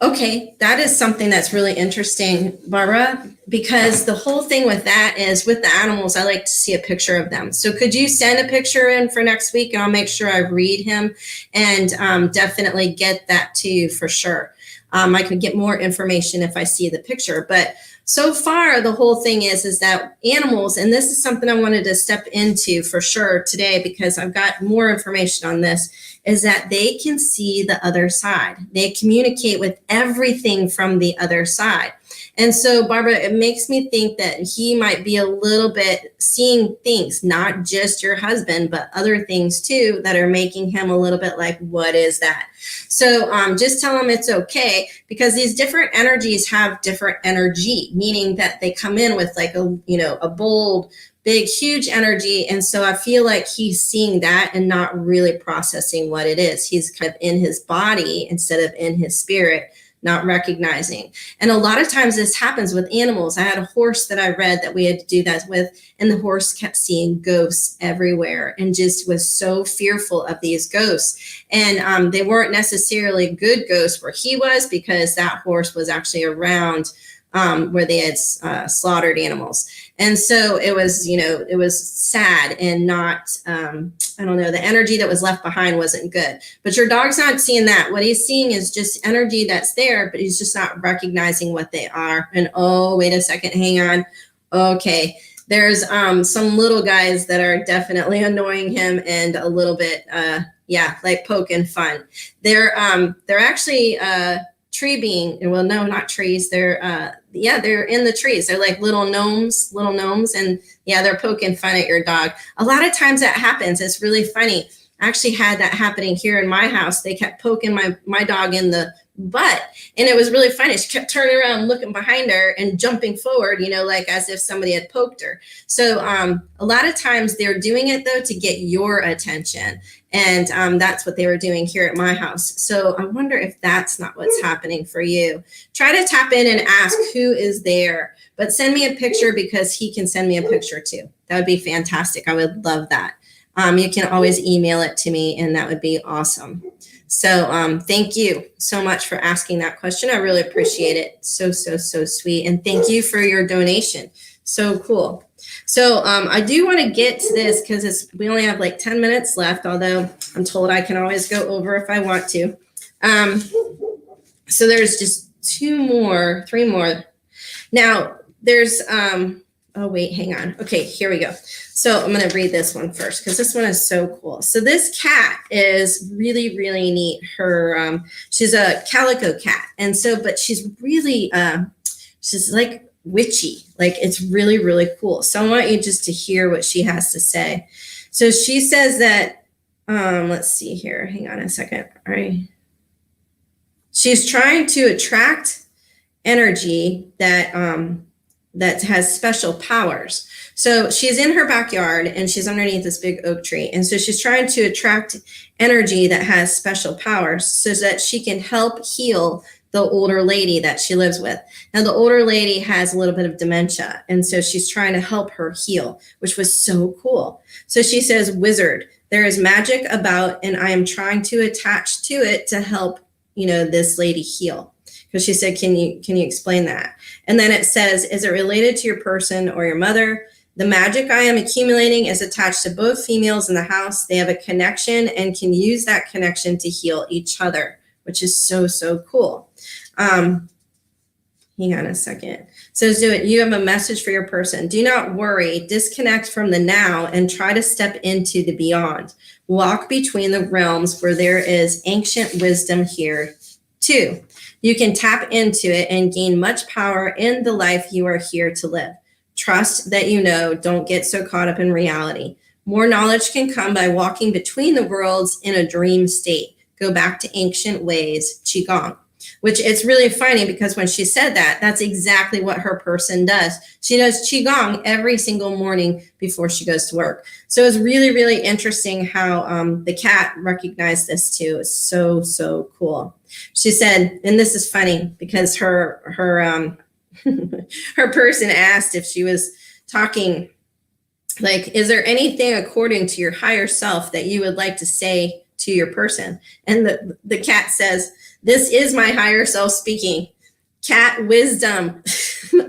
Okay, that is something that's really interesting, Barbara, because the whole thing with that is with the animals, I like to see a picture of them. So could you send a picture in for next week, and I'll make sure I read him and definitely get that to you for sure. I could get more information if I see the picture, but so far the whole thing is that animals, and this is something I wanted to step into for sure today, because I've got more information on this, is that they can see the other side. They communicate with everything from the other side. And so, Barbara, it makes me think that he might be a little bit seeing things, not just your husband, but other things too, that are making him a little bit like, what is that? So just tell him it's okay, because these different energies have different energy, meaning that they come in with like a bold, big, huge energy. And so I feel like he's seeing that and not really processing what it is. He's kind of in his body instead of in his spirit, not recognizing. And a lot of times this happens with animals. I had a horse that I read that we had to do that with, and the horse kept seeing ghosts everywhere and just was so fearful of these ghosts. And they weren't necessarily good ghosts where he was, because that horse was actually around where they had slaughtered animals. And so it was, it was sad and not, I don't know, the energy that was left behind wasn't good. But your dog's not seeing that. What he's seeing is just energy that's there, but he's just not recognizing what they are. And oh, wait a second, hang on. Okay, there's some little guys that are definitely annoying him and a little bit, like poking fun. They're actually tree being, well, no, not trees. They're in the trees. They're like little gnomes, and they're poking fun at your dog. A lot of times that happens. It's really funny. I actually had that happening here in my house. They kept poking my dog in the butt, and it was really funny. She kept turning around, looking behind her and jumping forward, like as if somebody had poked her. So a lot of times they're doing it though to get your attention. And that's what they were doing here at my house. So I wonder if that's not what's happening for you. Try to tap in and ask who is there, but send me a picture, because he can send me a picture too. That would be fantastic. I would love that. You can always email it to me, and that would be awesome. So thank you so much for asking that question. I really appreciate it. So, so, so sweet. And thank you for your donation. So cool. So I do want to get to this, because we only have like 10 minutes left, although I'm told I can always go over if I want to. So there's just 3 more. Now there's, oh wait, hang on. Okay, here we go. So I'm going to read this one first, because this one is so cool. So this cat is really, really neat. She's a calico cat. And so, but she's really, she's like witchy. Like, it's really, really cool. So I want you just to hear what she has to say. So she says that, let's see here. Hang on a second. All right. She's trying to attract energy that has special powers. So she's in her backyard and she's underneath this big oak tree. And so she's trying to attract energy that has special powers so that she can help heal the older lady that she lives with. Now, the older lady has a little bit of dementia. And so she's trying to help her heal, which was so cool. So she says, wizard, there is magic about, and I am trying to attach to it to help, this lady heal. Because she said, can you explain that? And then it says, is it related to your person or your mother? The magic I am accumulating is attached to both females in the house. They have a connection and can use that connection to heal each other, which is so, so cool. Hang on a second. So you have a message for your person. Do not worry, disconnect from the now and try to step into the beyond. Walk between the realms where there is ancient wisdom here too. You can tap into it and gain much power in the life you are here to live. Trust that don't get so caught up in reality. More knowledge can come by walking between the worlds in a dream state. Go back to ancient ways, Qigong. Which it's really funny because when she said that, that's exactly what her person does. She does Qigong every single morning before she goes to work. So it's really, really interesting how the cat recognized this too. It's so, so cool. She said, and this is funny because her her person asked if she was talking, like, is there anything according to your higher self that you would like to say to your person? And the cat says, this is my higher self speaking. Cat wisdom.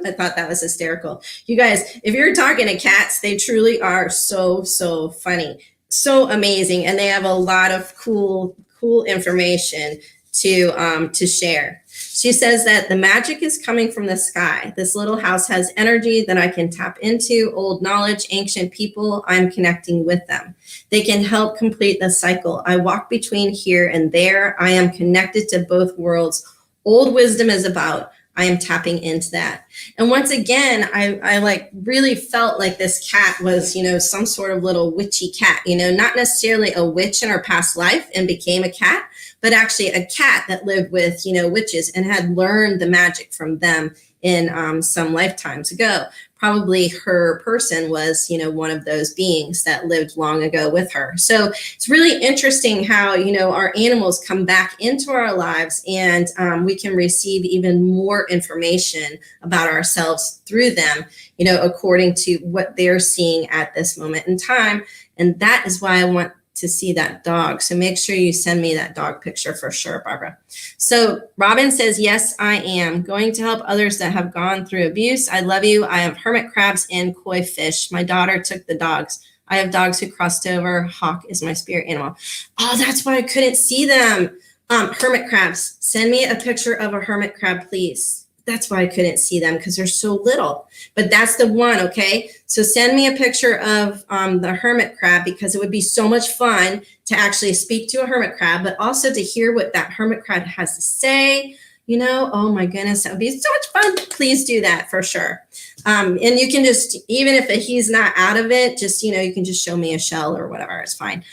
I thought that was hysterical. You guys, if you're talking to cats, they truly are so, so funny, so amazing. And they have a lot of cool information to share. She says that the magic is coming from the sky. This little house has energy that I can tap into, old knowledge, ancient people. I'm connecting with them. They can help complete the cycle. I walk between here and there. I am connected to both worlds. Old wisdom is about. I am tapping into that. And once again, I like really felt like this cat was, some sort of little witchy cat, not necessarily a witch in her past life and became a cat, but actually a cat that lived with, witches and had learned the magic from them in some lifetimes ago. Probably her person was, one of those beings that lived long ago with her. So it's really interesting how, our animals come back into our lives and we can receive even more information about ourselves through them, according to what they're seeing at this moment in time. And that is why I want to see that dog. So make sure you send me that dog picture for sure, Barbara. So Robin says, yes, I am going to help others that have gone through abuse. I love you. I have hermit crabs and koi fish. My daughter took the dogs. I have dogs who crossed over. Hawk is my spirit animal. Oh, that's why I couldn't see them. Hermit crabs. Send me a picture of a hermit crab, please. That's why I couldn't see them because they're so little. But that's the one, okay? So send me a picture of the hermit crab because it would be so much fun to actually speak to a hermit crab, but also to hear what that hermit crab has to say. Oh my goodness, that would be so much fun. Please do that for sure. And you can just, even if he's not out of it, just, you can just show me a shell or whatever. It's fine.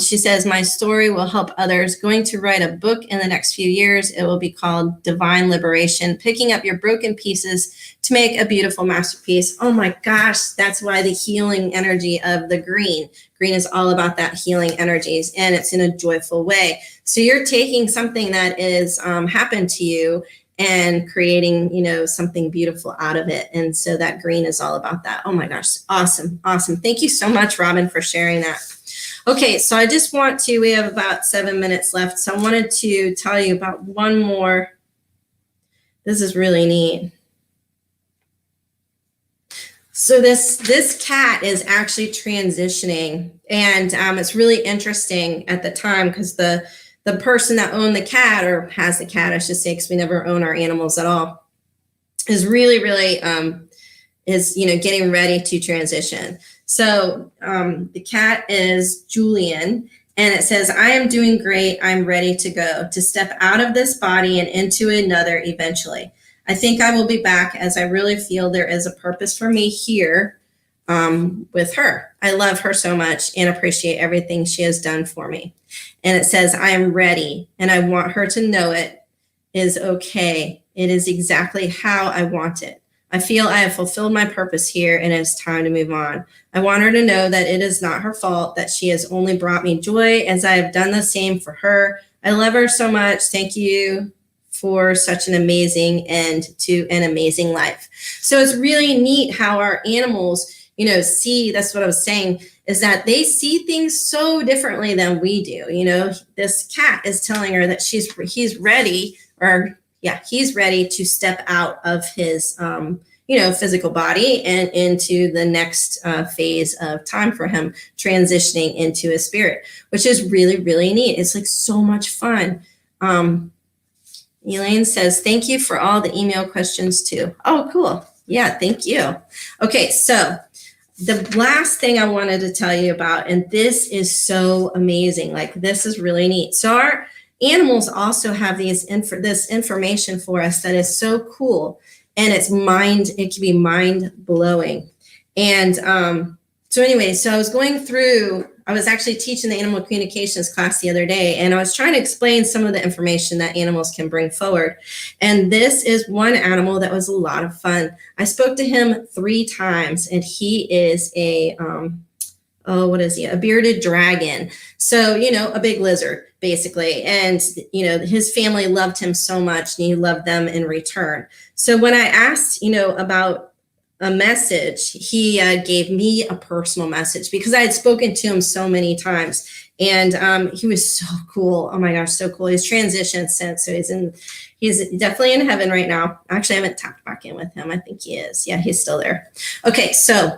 She says, my story will help others. Going to write a book in the next few years. It will be called Divine Liberation, picking up your broken pieces to make a beautiful masterpiece. Oh my gosh, that's why the healing energy of the green. Green is all about that healing energies, and it's in a joyful way. So you're taking something that is happened to you and creating, something beautiful out of it. And so that green is all about that. Oh my gosh, awesome. Awesome. Thank you so much, Robin, for sharing that. Okay, so I just want to, we have about 7 minutes left. So I wanted to tell you about one more. This is really neat. So this cat is actually transitioning, and it's really interesting at the time because the person that owned the cat, or has the cat, I should say, because we never own our animals at all, is really getting ready to transition. So the cat is Julian, and it says, I am doing great. I'm ready to go, to step out of this body and into another eventually. I think I will be back as I really feel there is a purpose for me here with her. I love her so much and appreciate everything she has done for me. And it says, I am ready and I want her to know it is okay. It is exactly how I want it. I feel I have fulfilled my purpose here and it's time to move on. I want her to know that it is not her fault, that she has only brought me joy as I have done the same for her. I love her so much. Thank you for such an amazing end to an amazing life. So it's really neat how our animals, see, that's what I was saying, is that they see things so differently than we do. This cat is telling her that he's ready to step out of his, physical body and into the next phase of time for him, transitioning into his spirit, which is really, really neat. It's like so much fun. Elaine says, thank you for all the email questions too. Oh, cool. Yeah, thank you. Okay, so the last thing I wanted to tell you about, and this is so amazing, like this is really neat. So our animals also have this information for us that is so cool, and it can be mind blowing. And so I was actually teaching the animal communications class the other day, and I was trying to explain some of the information that animals can bring forward. And this is one animal that was a lot of fun. I spoke to him 3 times, and he is a bearded dragon. So, a big lizard, basically. And, his family loved him so much, and he loved them in return. So when I asked, about a message, he gave me a personal message because I had spoken to him so many times, and he was so cool. Oh my gosh, so cool. He's transitioned since, so he's definitely in heaven right now. Actually, I haven't tapped back in with him. I think he is. Yeah, he's still there. Okay, so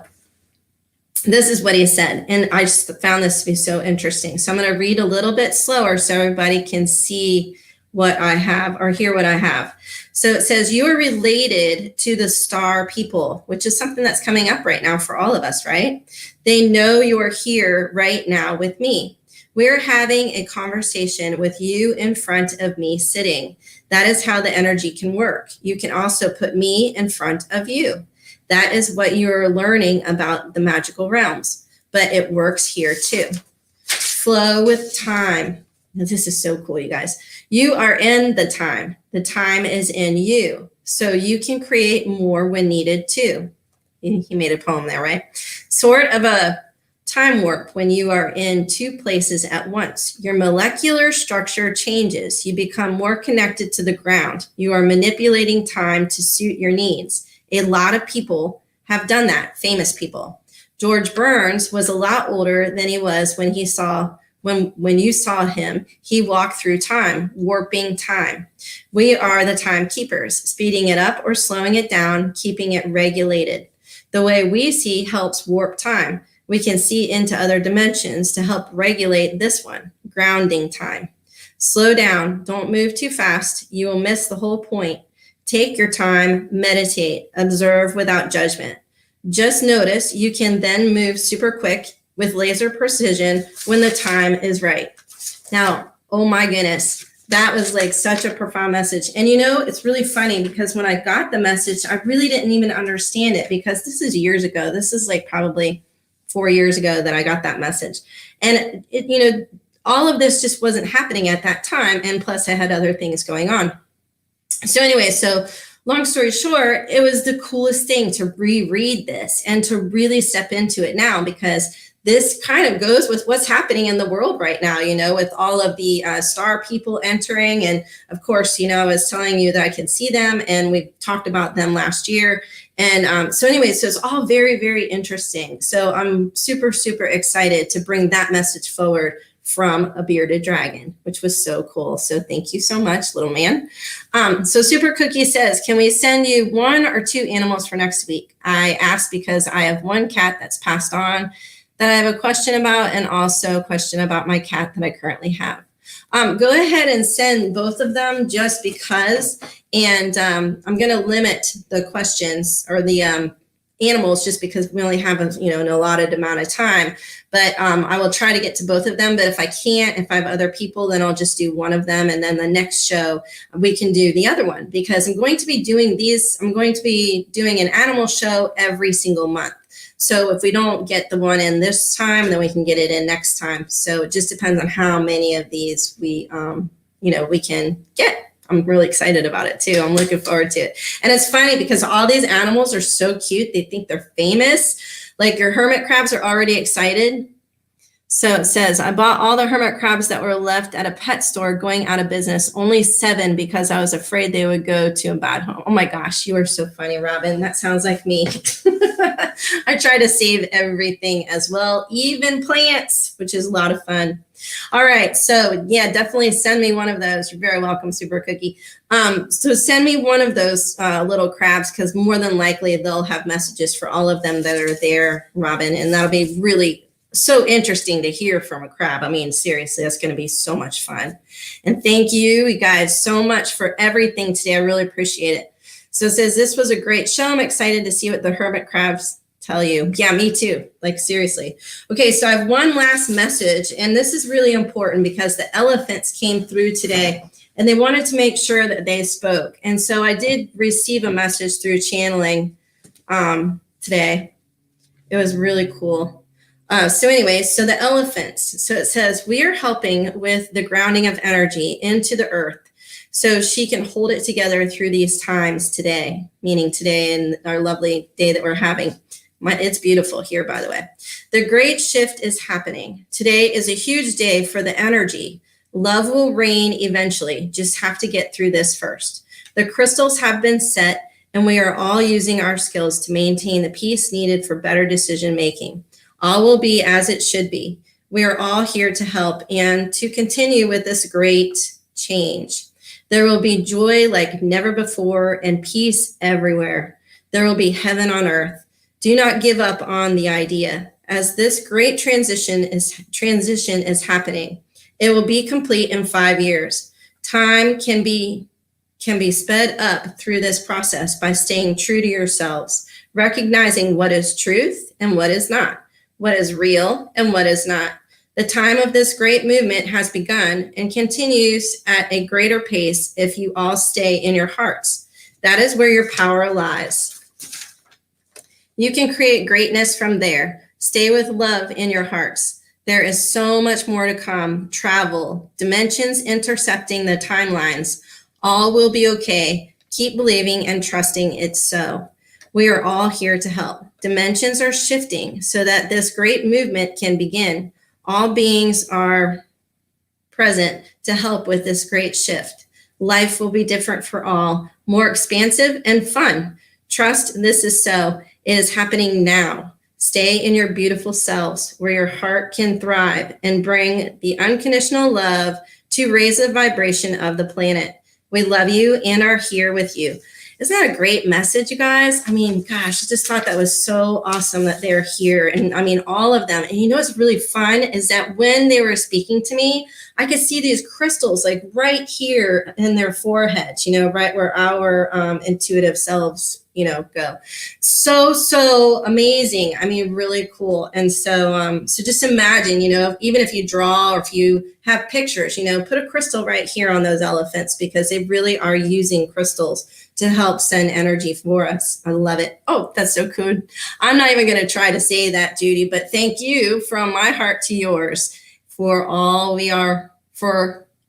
this is what he said, and I just found this to be so interesting. So I'm going to read a little bit slower so everybody can see what I have or hear what I have. So it says, you are related to the star people, which is something that's coming up right now for all of us, right? They know you are here right now with me. We're having a conversation with you in front of me sitting. That is how the energy can work. You can also put me in front of you. That is what you're learning about the magical realms, but it works here too. Flow with time. Now, this is so cool, you guys. You are in the time. The time is in you. So you can create more when needed too. He made a poem there, right? Sort of a time warp when you are in 2 places at once. Your molecular structure changes. You become more connected to the ground. You are manipulating time to suit your needs. A lot of people have done that, famous people. George Burns was a lot older than he was when you saw him. He walked through time, warping time. We are the timekeepers, speeding it up or slowing it down, keeping it regulated. The way we see helps warp time. We can see into other dimensions to help regulate this one, grounding time. Slow down, don't move too fast. You will miss the whole point. Take your time, meditate, observe without judgment. Just notice you can then move super quick with laser precision when the time is right. Now, oh my goodness, that was like such a profound message. And it's really funny because when I got the message, I really didn't even understand it because this is years ago. This is like probably 4 years ago that I got that message. And all of this just wasn't happening at that time. And plus I had other things going on. So anyway, long story short, it was the coolest thing to reread this and to really step into it now, because this kind of goes with what's happening in the world right now, with all of the star people entering. And of course, I was telling you that I can see them, and we talked about them last year. And so it's all very, very interesting. So I'm super, super excited to bring that message forward from a bearded dragon, which was so cool. So thank you so much, little man. So Super Cookie says, can we send you 1 or 2 animals for next week? I asked because I have 1 cat that's passed on that I have a question about, and also a question about my cat that I currently have. Go ahead and send both of them just because, and I'm going to limit the questions or the animals just because we only have an allotted amount of time. But I will try to get to both of them. But if I can't, if I have other people, then I'll just do one of them. And then the next show, we can do the other one, because I'm going to be doing these. I'm going to be doing an animal show every single month. So if we don't get the one in this time, then we can get it in next time. So it just depends on how many of these we can get. I'm really excited about it too. I'm looking forward to it. And it's funny because all these animals are so cute. They think they're famous. Like your hermit crabs are already excited. So it says, I bought all the hermit crabs that were left at a pet store going out of business, only 7 because I was afraid they would go to a bad home. Oh my gosh, you are so funny, Robin. That sounds like me. I try to save everything as well, even plants, which is a lot of fun. All right, so yeah, definitely send me one of those. You're very welcome, Super Cookie. So send me one of those little crabs, because more than likely they'll have messages for all of them that are there, Robin, and that'll be really so interesting to hear from a crab. I mean, seriously, that's going to be so much fun. And thank you guys so much for everything today. I really appreciate it. So it says, this was a great show. I'm excited to see what the hermit crabs tell you. Yeah, me too. Like, seriously. Okay, so I have one last message, and this is really important because the elephants came through today and they wanted to make sure that they spoke. And so I did receive a message through channeling today. It was really cool. So anyways, so the elephants, so it says, we are helping with the grounding of energy into the earth so she can hold it together through these times today, meaning today and our lovely day that we're having. It's beautiful here, by the way. The great shift is happening. Today is a huge day for the energy. Love will reign eventually. Just have to get through this first. The crystals have been set, and we are all using our skills to maintain the peace needed for better decision making. All will be as it should be. We are all here to help and to continue with this great change. There will be joy like never before and peace everywhere. There will be heaven on earth. Do not give up on the idea. As this great transition is happening, it will be complete in 5 years. Time can be sped up through this process by staying true to yourselves, recognizing what is truth and what is not, what is real and what is not. The time of this great movement has begun and continues at a greater pace if you all stay in your hearts. That is where your power lies. You can create greatness from there. Stay with love in your hearts. There is so much more to come. Travel, dimensions intercepting the timelines. All will be okay. Keep believing and trusting it's so. We are all here to help. Dimensions are shifting so that this great movement can begin. All beings are present to help with this great shift. Life will be different for all, more expansive and fun. Trust this is so. It is happening now. Stay in your beautiful selves where your heart can thrive and bring the unconditional love to raise the vibration of the planet. We love you and are here with you. Isn't that a great message, you guys? I mean, gosh, I just thought that was so awesome that they're here. And I mean, all of them. And you know what's really fun is that when they were speaking to me, I could see these crystals like right here in their foreheads, right where our intuitive selves, go. So amazing. I mean, really cool. And so just imagine, even if you draw or if you have pictures, put a crystal right here on those elephants because they really are using crystals to help send energy for us. I love it. Oh, that's so cool. I'm not even going to try to say that, Judy, but thank you from my heart to yours. For all we are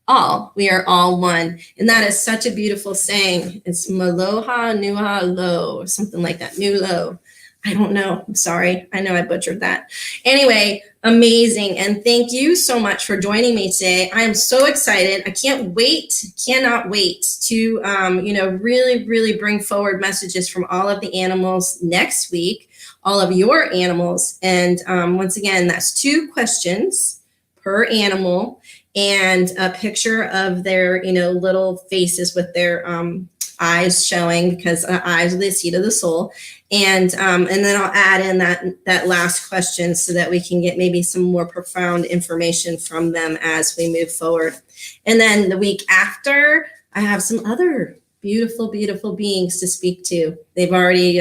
all one. And that is such a beautiful saying. It's Maloha Nuha Lo, or something like that. New Lo. I don't know. I'm sorry. I know I butchered that. Anyway, amazing. And thank you so much for joining me today. I am so excited. I cannot wait to, really bring forward messages from all of the animals next week, all of your animals. And once again, that's 2 questions per animal and a picture of their, little faces with their eyes showing, because eyes are the seat of the soul. And then I'll add in that last question so that we can get maybe some more profound information from them as we move forward. And then the week after, I have some other beautiful, beautiful beings to speak to. They've already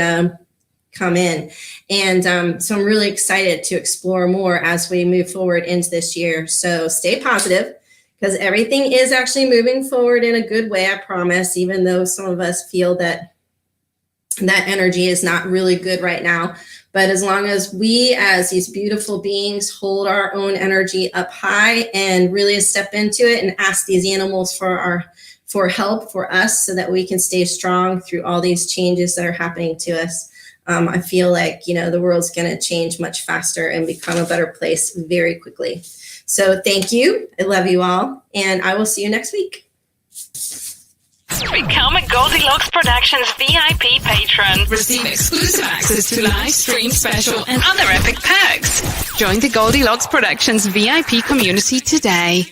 come in. And so I'm really excited to explore more as we move forward into this year. So stay positive, because everything is actually moving forward in a good way, I promise, even though some of us feel that energy is not really good right now. But as long as we, as these beautiful beings, hold our own energy up high and really step into it and ask these animals for help for us so that we can stay strong through all these changes that are happening to us, I feel like, the world's going to change much faster and become a better place very quickly. So thank you. I love you all. And I will see you next week. Become a Goldylocks Productions VIP patron. Receive exclusive access to live stream special and other epic perks. Join the Goldylocks Productions VIP community today.